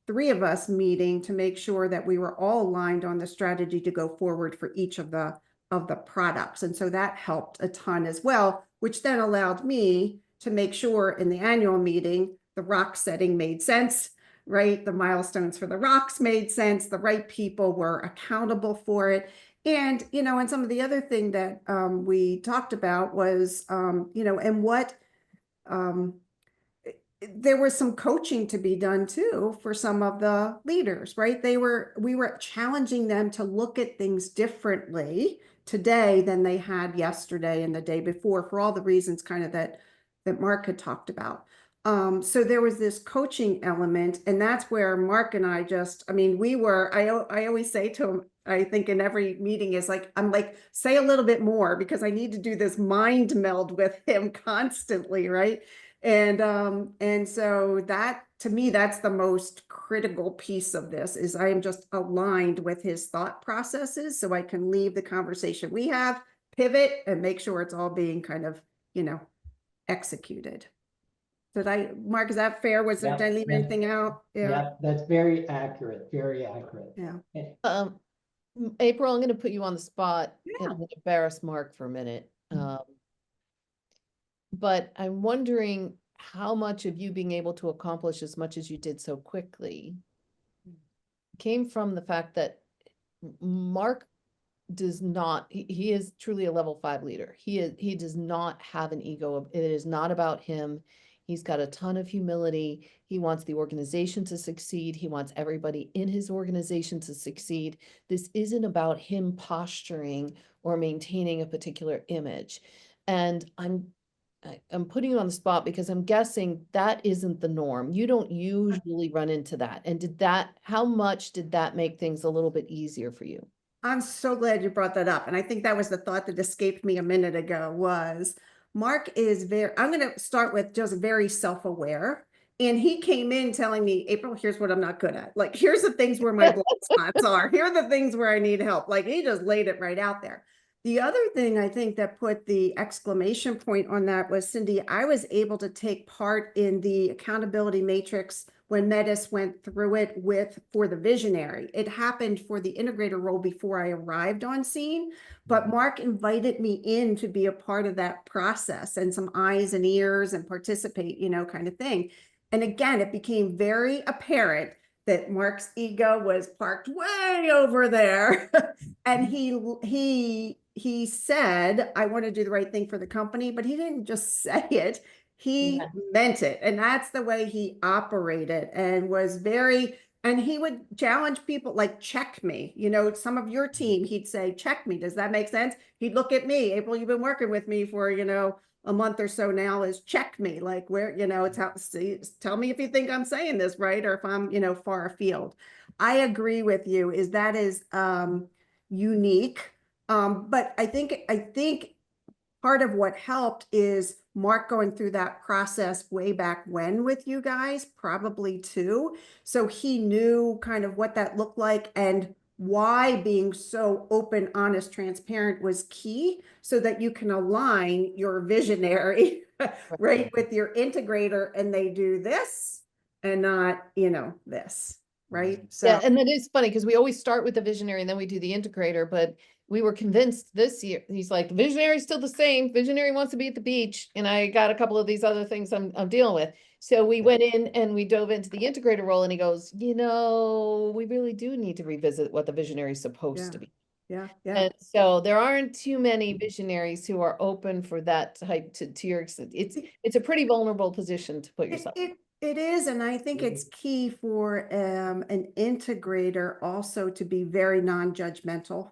3 of us meeting to make sure that we were all aligned on the strategy to go forward for each of the products. And so that helped a ton as well, which then allowed me to make sure in the annual meeting, the rock setting made sense, right? The milestones for the rocks made sense. The right people were accountable for it. And, and some of the other thing that we talked about was, and what, there was some coaching to be done too for some of the leaders, right? We were challenging them to look at things differently today than they had yesterday and the day before, for all the reasons kind of that Mark had talked about. So there was this coaching element, and that's where Mark and I I always say to him, I think in every meeting is like, I'm like, say a little bit more because I need to do this mind meld with him constantly, right? And so that, to me, that's the most critical piece of this, is I am just aligned with his thought processes so I can leave the conversation we have, pivot, and make sure it's all being kind of, executed. Mark, is that fair? Did I leave anything out? Yeah, that's very accurate, very accurate. Yeah. April, I'm going to put you on the spot Yeah. and embarrass Mark for a minute. But I'm wondering how much of you being able to accomplish as much as you did so quickly came from the fact that Mark does not, he is truly a level 5 leader. He does not have an ego. It is not about him. He's got a ton of humility. He wants the organization to succeed. He wants everybody in his organization to succeed. This isn't about him posturing or maintaining a particular image. And I'm I'm putting you on the spot because I'm guessing that isn't the norm. You don't usually run into that. And how much did that make things a little bit easier for you? I'm so glad you brought that up. And I think that was the thought that escaped me a minute ago was Mark is I'm going to start with just very self-aware. And he came in telling me, April, here's what I'm not good at. Like, here's the things where my blind spots are. Here are the things where I need help. Like, he just laid it right out there. The other thing I think that put the exclamation point on that was, Cyndi, I was able to take part in the accountability matrix when Metis went through it for the visionary. It happened for the integrator role before I arrived on scene, but Mark invited me in to be a part of that process and some eyes and ears and participate, kind of thing. And again, it became very apparent that Mark's ego was parked way over there. And he said, I want to do the right thing for the company, but he didn't just say it. He meant it. And that's the way he operated and and he would challenge people like, check me, some of your team, he'd say, check me. Does that make sense? He'd look at me, April, you've been working with me for, a month or so now, is check me, like where, it's how, tell me if you think I'm saying this right, or if I'm, far afield. I agree with you, that is unique. But I think part of what helped is Mark going through that process way back when with you guys, probably too. So he knew kind of what that looked like and why being so open, honest, transparent was key, so that you can align your visionary right with your integrator, and they do this and not, this, right? So yeah, and that is funny because we always start with the visionary and then we do the integrator, but we were convinced this year, he's like, the visionary's still the same. Visionary wants to be at the beach. And I got a couple of these other things I'm dealing with. So we went in and we dove into the integrator role, and he goes, we really do need to revisit what the visionary is supposed to be. Yeah. And so there aren't too many visionaries who are open for that type to your extent. It's a pretty vulnerable position to put yourself in. It is, and I think it's key for an integrator also to be very non-judgmental.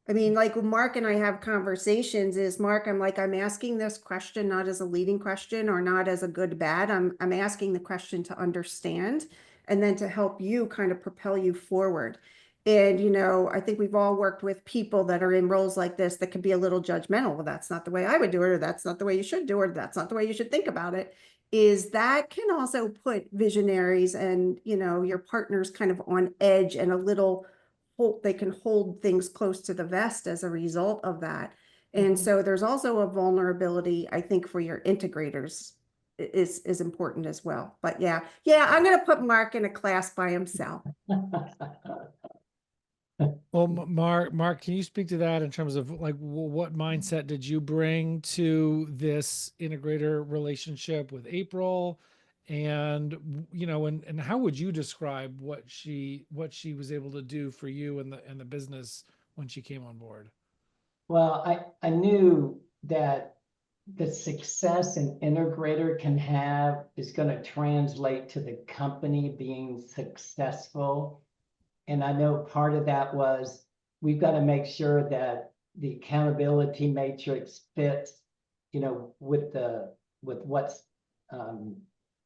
I mean, like when Mark and I have conversations, I'm asking this question not as a leading question or not as a good bad. I'm asking the question to understand and then to help you kind of propel you forward. And, I think we've all worked with people that are in roles like this that can be a little judgmental. Well, that's not the way I would do it, or that's not the way you should do it, or that's not the way you should think about it. Is that can also put visionaries and, your partners kind of on edge and a little they can hold things close to the vest as a result of that. And so there's also a vulnerability, I think, for your integrators is important as well. But yeah, I'm going to put Mark in a class by himself. Well, Mark, can you speak to that in terms of like what mindset did you bring to this integrator relationship with April? And and how would you describe what she was able to do for you and the business when she came on board? Well, I knew that the success an integrator can have is going to translate to the company being successful. And I know part of that was we've got to make sure that the accountability matrix fits, with what's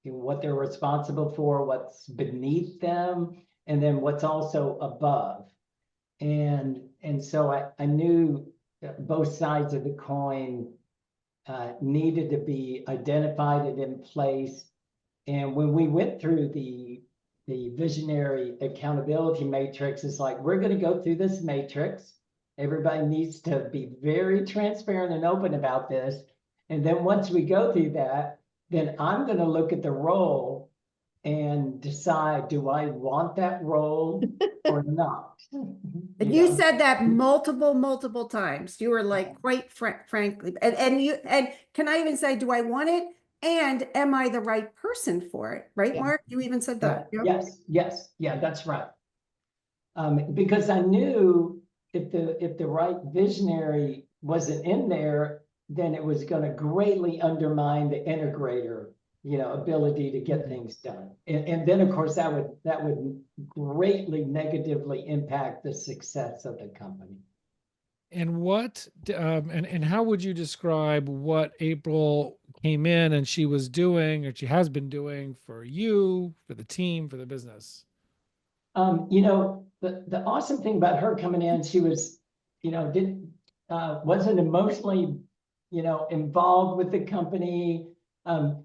what they're responsible for, what's beneath them, and then what's also above. And so I knew that both sides of the coin needed to be identified and in place. And when we went through the visionary accountability matrix, it's like, we're going to go through this matrix. Everybody needs to be very transparent and open about this. And then once we go through that, then I'm going to look at the role and decide, do I want that role or not? And you said that multiple times. You were like, quite frankly, and can I even say, do I want it? And am I the right person for it? Right, Yeah. Mark? You even said that. Right. Yes. Yeah, that's right. Because I knew if the right visionary wasn't in there, then it was going to greatly undermine the integrator, ability to get things done. And then of course that would greatly negatively impact the success of the company. And and how would you describe what April came in and she was doing, or she has been doing for you, for the team, for the business? The awesome thing about her coming in, she was, wasn't emotionally, involved with the company.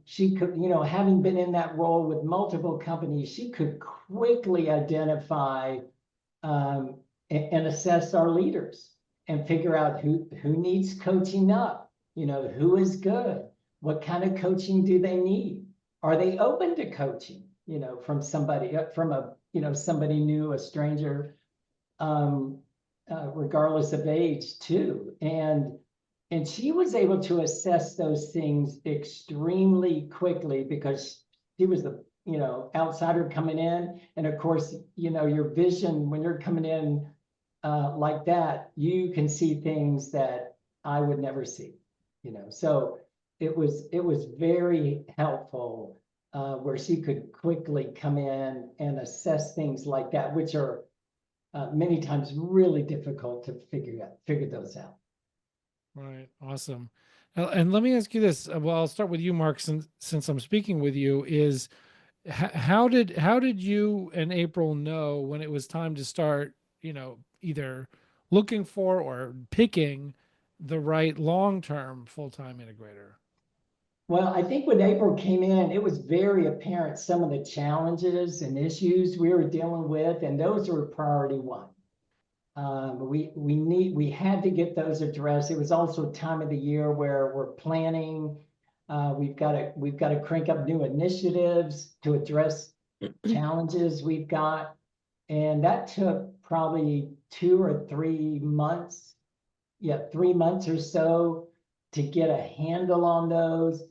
She could, having been in that role with multiple companies, she could quickly identify and assess our leaders and figure out who needs coaching up, who is good, what kind of coaching do they need? Are they open to coaching, from somebody, somebody new, a stranger, regardless of age too. And she was able to assess those things extremely quickly because she was the, outsider coming in. And of course, your vision when you're coming in like that, you can see things that I would never see, so it was very helpful where she could quickly come in and assess things like that, which are many times really difficult to figure those out. Right. Awesome. And let me ask you this. Well, I'll start with you, Mark, since I'm speaking with you. Is how did you and April know when it was time to start, either looking for or picking the right long-term full-time integrator? Well, I think when April came in, it was very apparent some of the challenges and issues we were dealing with, and those were priority one. We had to get those addressed. It was also time of the year where we're planning. We've got to crank up new initiatives to address challenges we've got, and that took probably 2 or 3 months. Yeah, 3 months or so to get a handle on those,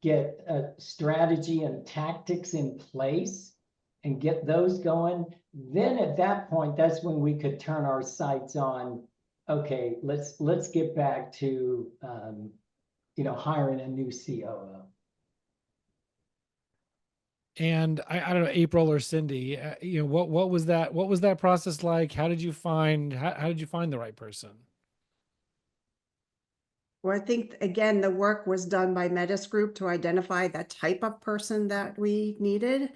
get a strategy and tactics in place and get those going. Then at that point, that's when we could turn our sights on, okay, let's get back to, hiring a new COO. And I don't know, April or Cyndi, what was that process like? How did you find the right person? Well, I think, again, the work was done by Metis Group to identify the type of person that we needed.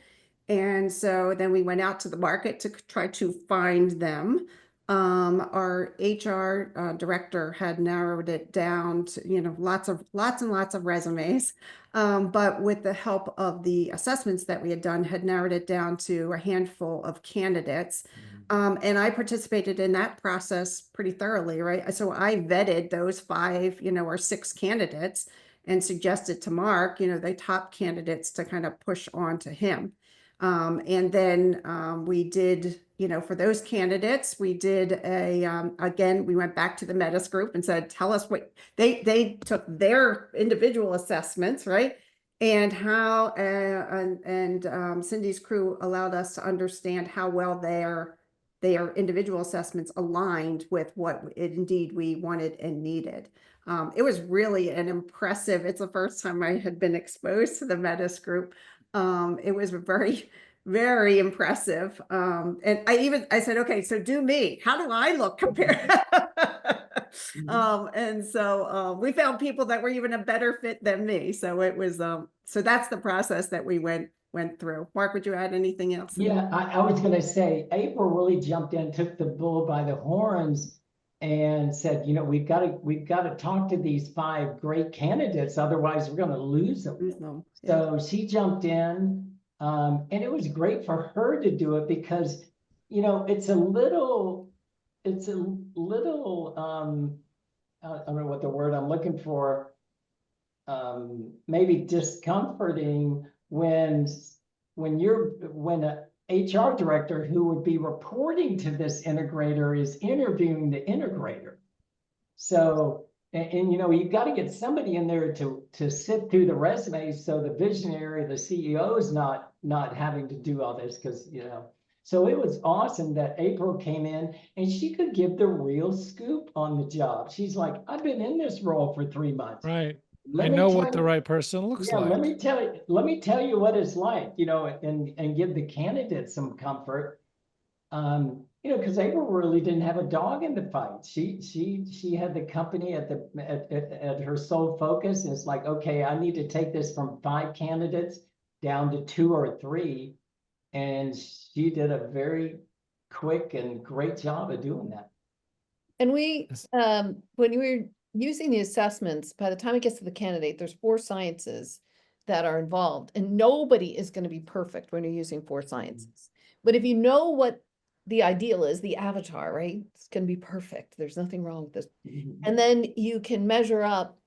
And so then we went out to the market to try to find them. Our HR director had narrowed it down to, lots and lots of resumes. But with the help of the assessments that we had done, had narrowed it down to a handful of candidates. And I participated in that process pretty thoroughly, right? So I vetted those 5, or 6 candidates and suggested to Mark, the top candidates to kind of push on to him. And then we did, for those candidates, we did again, we went back to the Metis Group and said, tell us what they took their individual assessments, right? And how, and Cyndi's crew allowed us to understand how well their individual assessments aligned with what indeed we wanted and needed. It was really an impressive, it's the first time I had been exposed to the Metis Group. It was very, very impressive. And I said, okay, so do me. How do I look compared? And so we found people that were even a better fit than me. So it was, so that's the process that we went through. Mark, would you add anything else? Yeah, I was going to say, April really jumped in, took the bull by the horns and said, we've got to talk to these 5 great candidates. Otherwise we're going to lose them. So she jumped in, and it was great for her to do it because, it's a little, I don't know what the word I'm looking for, maybe discomforting when an HR director who would be reporting to this integrator is interviewing the integrator. So, and you've got to get somebody in there to sit through the resumes so the visionary, the CEO is not having to do all this because, so it was awesome that April came in and she could give the real scoop on the job. She's like, I've been in this role for 3 months. Right. I know what the right person looks like. Let me tell you what it's like, and give the candidate some comfort. because April really didn't have a dog in the fight. She had the company at her sole focus. And it's like, okay, I need to take this from 5 candidates down to 2 or 3. And she did a very quick and great job of doing that. And we, when we're using the assessments, by the time it gets to the candidate, there's 4 sciences that are involved, and nobody is going to be perfect when you're using 4 sciences. But if you know what the ideal is, the avatar, right? It's going to be perfect. There's nothing wrong with this. And then you can measure up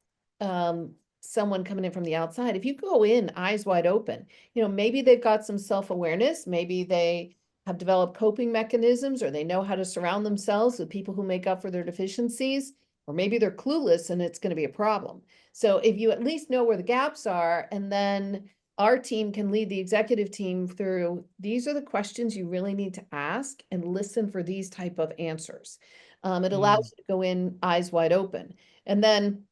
someone coming in from the outside. If you go in eyes wide open, maybe they've got some self-awareness, maybe they have developed coping mechanisms, or they know how to surround themselves with people who make up for their deficiencies, or maybe they're clueless and it's going to be a problem. So if you at least know where the gaps are, and then our team can lead the executive team through, these are the questions you really need to ask, and listen for these type of answers. It allows you to go in eyes wide open. And then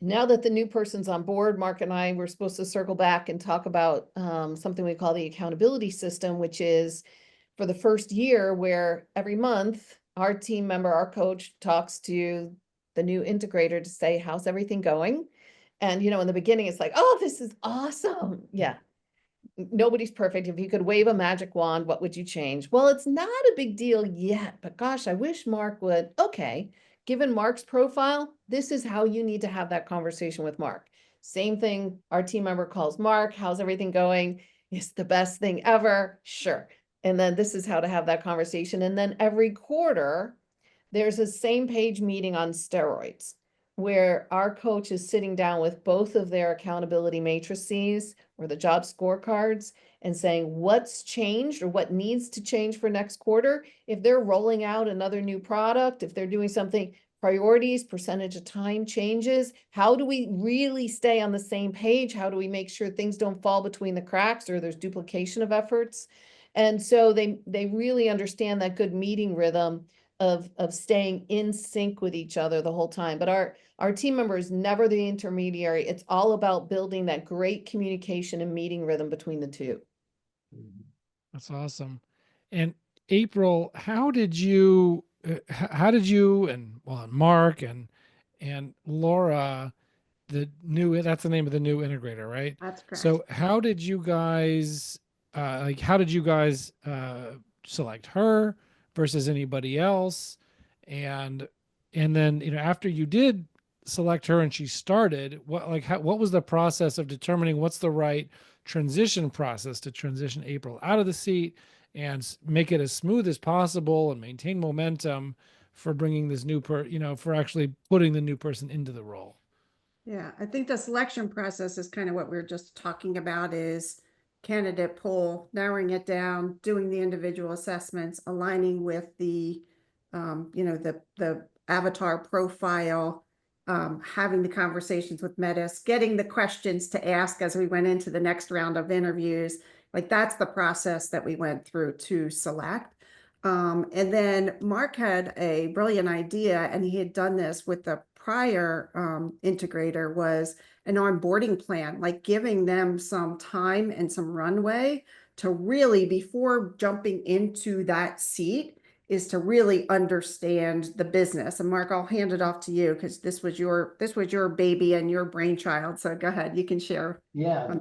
now that the new person's on board, Mark and I were supposed to circle back and talk about something we call the accountability system, which is for the first year, where every month our team member, our coach, talks to the new integrator to say, how's everything going? And, in the beginning, it's like, oh, this is awesome. Yeah. Nobody's perfect. If you could wave a magic wand, what would you change? Well, it's not a big deal yet, but gosh, I wish Mark would. Okay. Given Mark's profile, this is how you need to have that conversation with Mark. Same thing, our team member calls Mark, how's everything going? It's the best thing ever. Sure. And then this is how to have that conversation. And then every quarter, there's a same page meeting on steroids, where our coach is sitting down with both of their accountability matrices or the job scorecards and saying what's changed or what needs to change for next quarter. If they're rolling out another new product, if they're doing something, priorities, percentage of time changes, how do we really stay on the same page? How do we make sure things don't fall between the cracks or there's duplication of efforts? And so they really understand that good meeting rhythm of staying in sync with each other the whole time. But our team member is never the intermediary. It's all about building that great communication and meeting rhythm between the two. That's awesome. And April, how did you and Mark and Laura, that's the name of the new integrator, right? That's correct. So how did you guys select her versus anybody else? And then, after you did select her and she started, what was the process of determining what's the right transition process to transition April out of the seat and make it as smooth as possible and maintain momentum for bringing this for actually putting the new person into the role? Yeah, I think the selection process is kind of what we were just talking about, is candidate pool, narrowing it down, doing the individual assessments, aligning with the avatar profile, having the conversations with Metis, getting the questions to ask as we went into the next round of interviews. Like, that's the process that we went through to select. And then Mark had a brilliant idea, and he had done this with the prior integrator, was an onboarding plan, like giving them some time and some runway to really, before jumping into that seat, is to really understand the business. And Mark, I'll hand it off to you, because this was your baby and your brainchild. So go ahead, you can share. Yeah,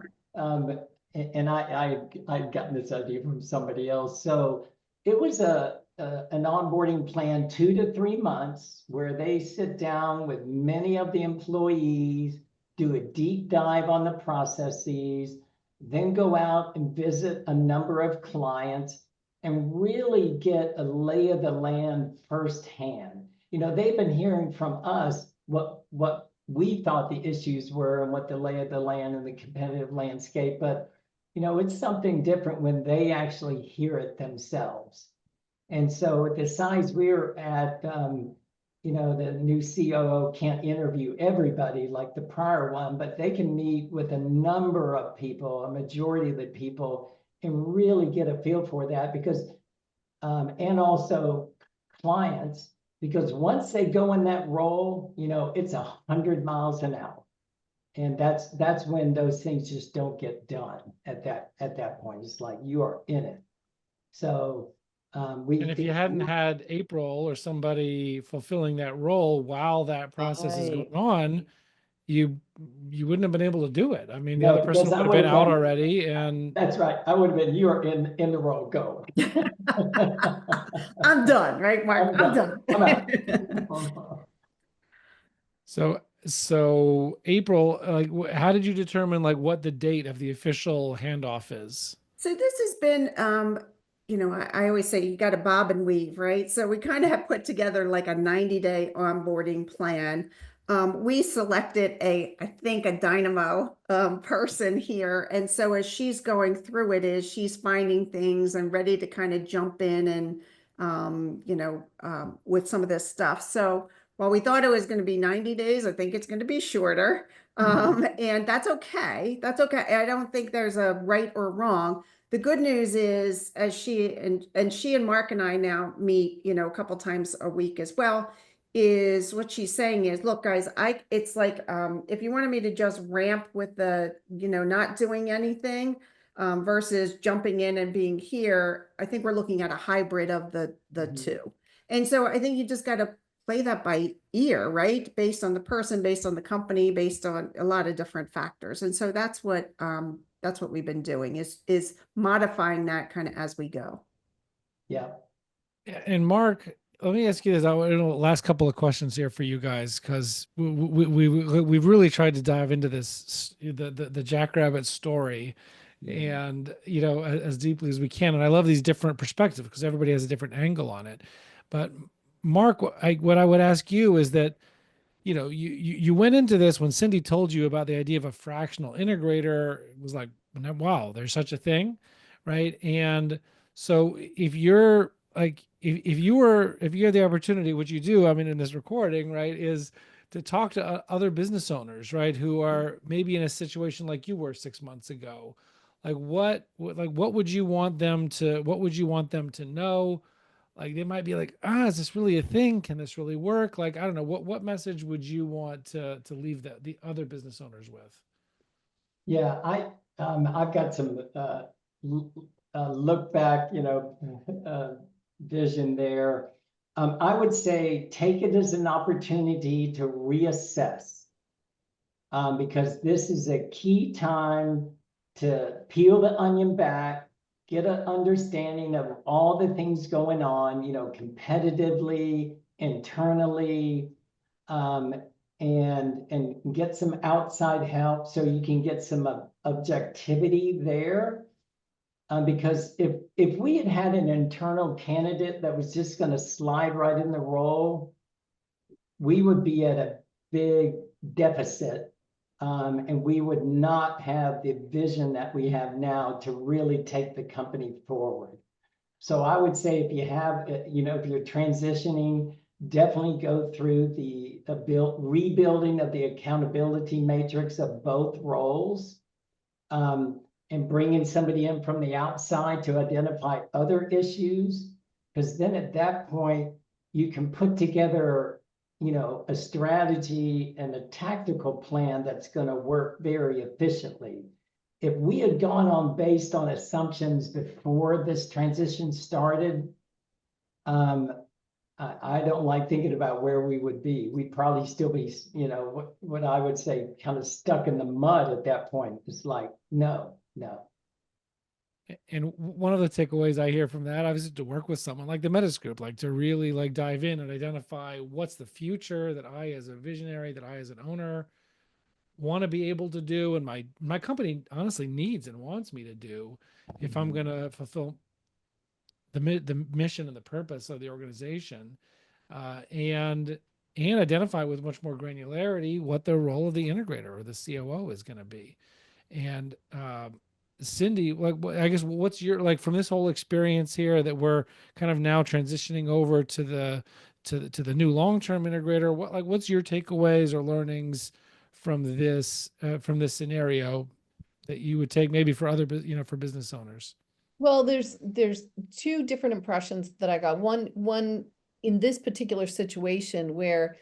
and I'd gotten this idea from somebody else. So it was an onboarding plan, 2 to 3 months, where they sit down with many of the employees, do a deep dive on the processes, then go out and visit a number of clients and really get a lay of the land firsthand. They've been hearing from us what we thought the issues were and what the lay of the land and the competitive landscape, but it's something different when they actually hear it themselves. And so at the size we're at, the new COO can't interview everybody like the prior one, but they can meet with a number of people, a majority of the people, and really get a feel for that, because, and also clients, because once they go in that role, it's 100 miles an hour. And that's when those things just don't get done at that point. It's like you are in it. So And if you hadn't had April or somebody fulfilling that role while that process is going Right. on, you wouldn't have been able to do it. I mean, the No, other person because I would have would been have out been- already, and That's right. I would have been, you're in the role, go. I'm done, right, Mark? I'm I'm done. done. I'm out. so April, like, how did you determine like what the date of the official handoff is? So this has been, I always say you got to bob and weave, right? So we kind of have put together like a 90-day onboarding plan. We selected I think a dynamo person here. And so as she's going through it, she's finding things and ready to kind of jump in and, with some of this stuff. So while we thought it was going to be 90 days, I think it's going to be shorter. And that's okay. That's okay. I don't think there's a right or wrong. The good news is, as she and Mark and I now meet, a couple times a week as well, is what she's saying is, look, guys, it's like, if you wanted me to just ramp with the, not doing anything, versus jumping in and being here, I think we're looking at a hybrid of the two. And so I think you just got to play that by ear, right? Based on the person, based on the company, based on a lot of different factors. And so that's what we've been doing is modifying that kind of as we go. Yeah. And Mark, let me ask you this. Last couple of questions here for you guys, because we've really tried to dive into this, the Jackrabbit story, and as deeply as we can. And I love these different perspectives because everybody has a different angle on it. But Mark, what I would ask you is that, you went into this when Cyndi told you about the idea of a fractional integrator. It was like, wow, there's such a thing, right? And so if you're like, if you had the opportunity, which you do, I mean, in this recording, right, is to talk to other business owners, right, who are maybe in a situation like you were 6 months ago. Like what would you want them to know? Like they might be like, is this really a thing? Can this really work? Like, I don't know, what message would you want to leave the other business owners with? Yeah, I've got some look back, vision there. I would say take it as an opportunity to reassess, because this is a key time to peel the onion back, get an understanding of all the things going on, competitively, internally, and get some outside help so you can get some objectivity there. Because if we had had an internal candidate that was just going to slide right in the role, we would be at a big deficit. And we would not have the vision that we have now to really take the company forward. So I would say if you have, if you're transitioning, definitely go through the rebuilding of the accountability matrix of both roles, and bringing somebody in from the outside to identify other issues. Because then at that point, you can put together a strategy and a tactical plan that's going to work very efficiently. If we had gone on based on assumptions before this transition started, I don't like thinking about where we would be. We'd probably still be, what I would say, kind of stuck in the mud at that point. It's like, no. And one of the takeaways I hear from that, obviously, to work with someone like the Metis Group, like to really like dive in and identify what's the future that I, as a visionary, that I, as an owner, want to be able to do, and my company honestly needs and wants me to do, if I'm going to fulfill the mission and the purpose of the organization, and identify with much more granularity what the role of the integrator or the COO is going to be. And Cyndi, like, I guess what's your, like, from this whole experience here that we're kind of now transitioning over to the new long-term integrator, what's your takeaways or learnings from this scenario that you would take maybe for other for business owners? Well, there's two different impressions that I got. One in this particular situation where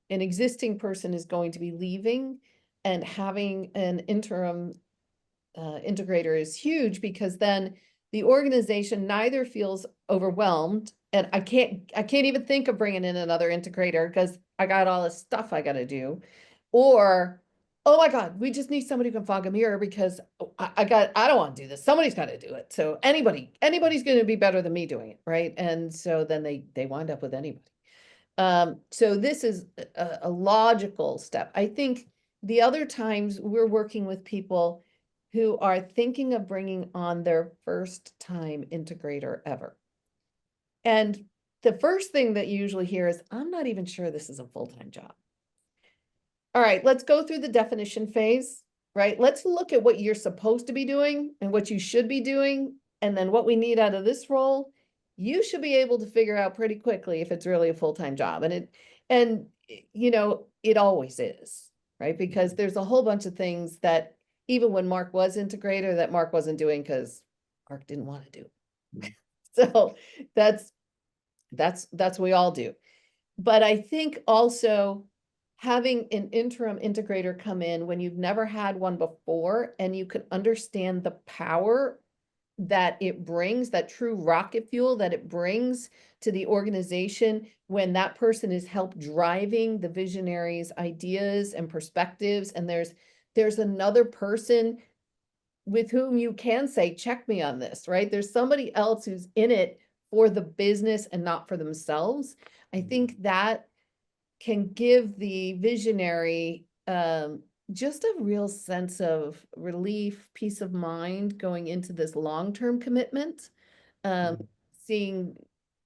an existing person is going to be leaving, and having an interim integrator is huge, because then the organization neither feels overwhelmed, and I can't even think of bringing in another integrator because I got all this stuff I got to do, or oh my God, we just need somebody who can fog a mirror because I don't want to do this. Somebody's got to do it. So anybody's going to be better than me doing it, right? And so then they wind up with anybody. So this is a logical step. I think the other times we're working with people who are thinking of bringing on their first time integrator ever. And the first thing that you usually hear is, I'm not even sure this is a full-time job. All right, let's go through the definition phase, right? Let's look at what you're supposed to be doing and what you should be doing, and then what we need out of this role. You should be able to figure out pretty quickly if it's really a full-time job. And you know, it always is, right? Because there's a whole bunch of things that even when Mark was integrator, that Mark wasn't doing because Mark didn't want to do. So that's what we all do. But I think also having an interim integrator come in when you've never had one before, and you can understand the power that it brings, that true rocket fuel that it brings to the organization when that person is help driving the visionaries' ideas and perspectives, and there's another person with whom you can say, check me on this, right? There's somebody else who's in it for the business and not for themselves. I think that can give the visionary just a real sense of relief, peace of mind going into this long-term commitment, seeing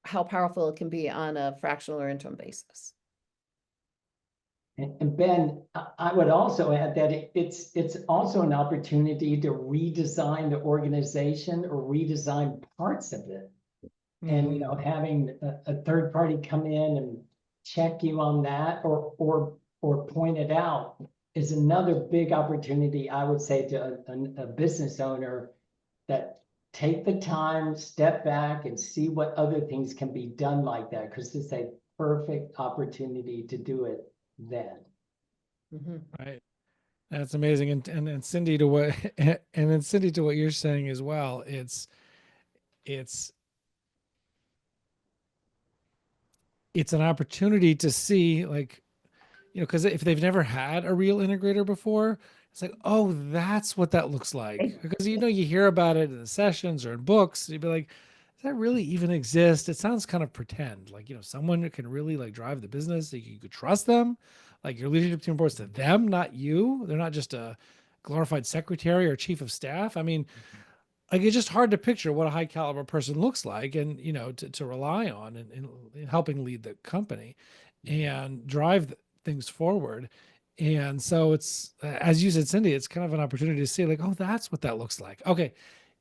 how powerful it can be on a fractional or interim basis. And Ben, I would also add that it's also an opportunity to redesign the organization or redesign parts of it. And you know, having a third party come in and check you on that or point it out is another big opportunity, I would say, to a business owner, that take the time, step back and see what other things can be done like that, because it's a perfect opportunity to do it then. Right. That's amazing. And Cyndi, to what and then Cyndi, to what you're saying as well, it's an opportunity to see, like, you know, because if they've never had a real integrator before, it's like, oh, that's what that looks like. Because, you know, you hear about it in the sessions or in books, you'd be like, does that really even exist? It sounds kind of pretend, like, you know, someone who can really like drive the business, you could trust them, like your leadership team reports to them, not you. They're not just a glorified secretary or chief of staff. I mean, like, it's just hard to picture what a high caliber person looks like, and, you know, to rely on in helping lead the company and drive things forward. And so it's, as you said, Cyndi, it's kind of an opportunity to see, like, oh, that's what that looks like. Okay.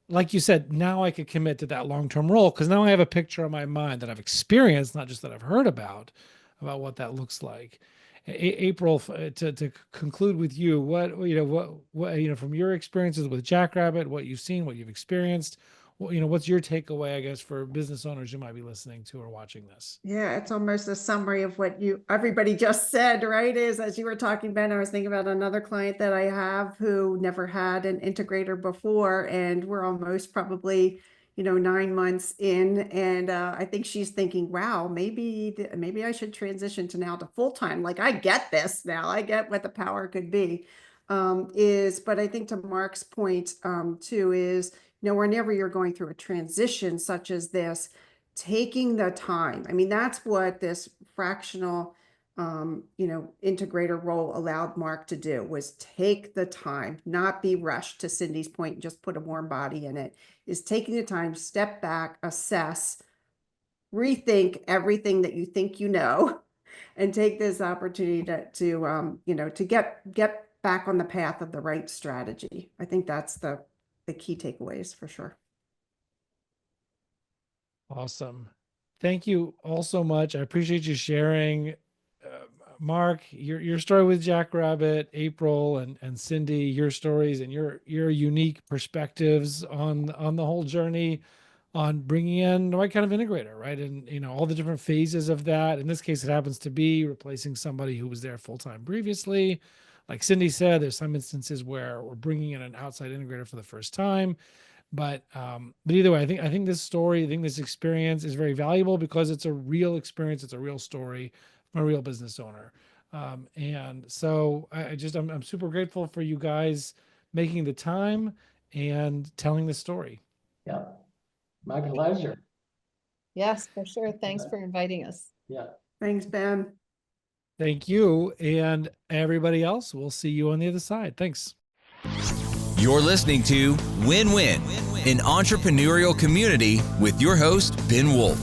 Like you said, now I could commit to that long-term role because now I have a picture in my mind that I've experienced, not just that I've heard about what that looks like. April, to conclude with you, what you know, from your experiences with Jackrabbit, what you've seen, what you've experienced, you know, what's your takeaway, I guess, for business owners who might be listening to or watching this? Yeah, it's almost a summary of what everybody just said, right? Is, as you were talking, Ben, I was thinking about another client that I have who never had an integrator before, and we're almost probably, you know, 9 months in, and I think she's thinking, wow, maybe I should transition to now to full-time. Like, I get this now. I get what the power could be. But I think to Mark's point, too, is, you know, whenever you're going through a transition such as this, taking the time. I mean, that's what this fractional, you know, integrator role allowed Mark to do, was take the time, not be rushed, to Cyndi's point, just put a warm body in it, is taking the time, step back, assess, rethink everything that you think you know, and take this opportunity to you know, to get back on the path of the right strategy. I think that's the key takeaways for sure. Awesome. Thank you all so much. I appreciate you sharing, Mark, your story with Jackrabbit, April, and Cyndi, your stories and your unique perspectives on the whole journey on bringing in the right kind of integrator, right? And, you know, all the different phases of that. In this case, it happens to be replacing somebody who was there full-time previously. Like Cyndi said, there's some instances where we're bringing in an outside integrator for the first time. But either way, I think this story, I think this experience is very valuable because it's a real experience. It's a real story from a real business owner. And so I'm super grateful for you guys making the time and telling the story. Yeah, my pleasure. Yes, for sure. Thanks for inviting us. Yeah. Thanks, Ben. Thank you. And everybody else, we'll see you on the other side. Thanks. You're listening to Win Win, an entrepreneurial community with your host, Ben Wolf.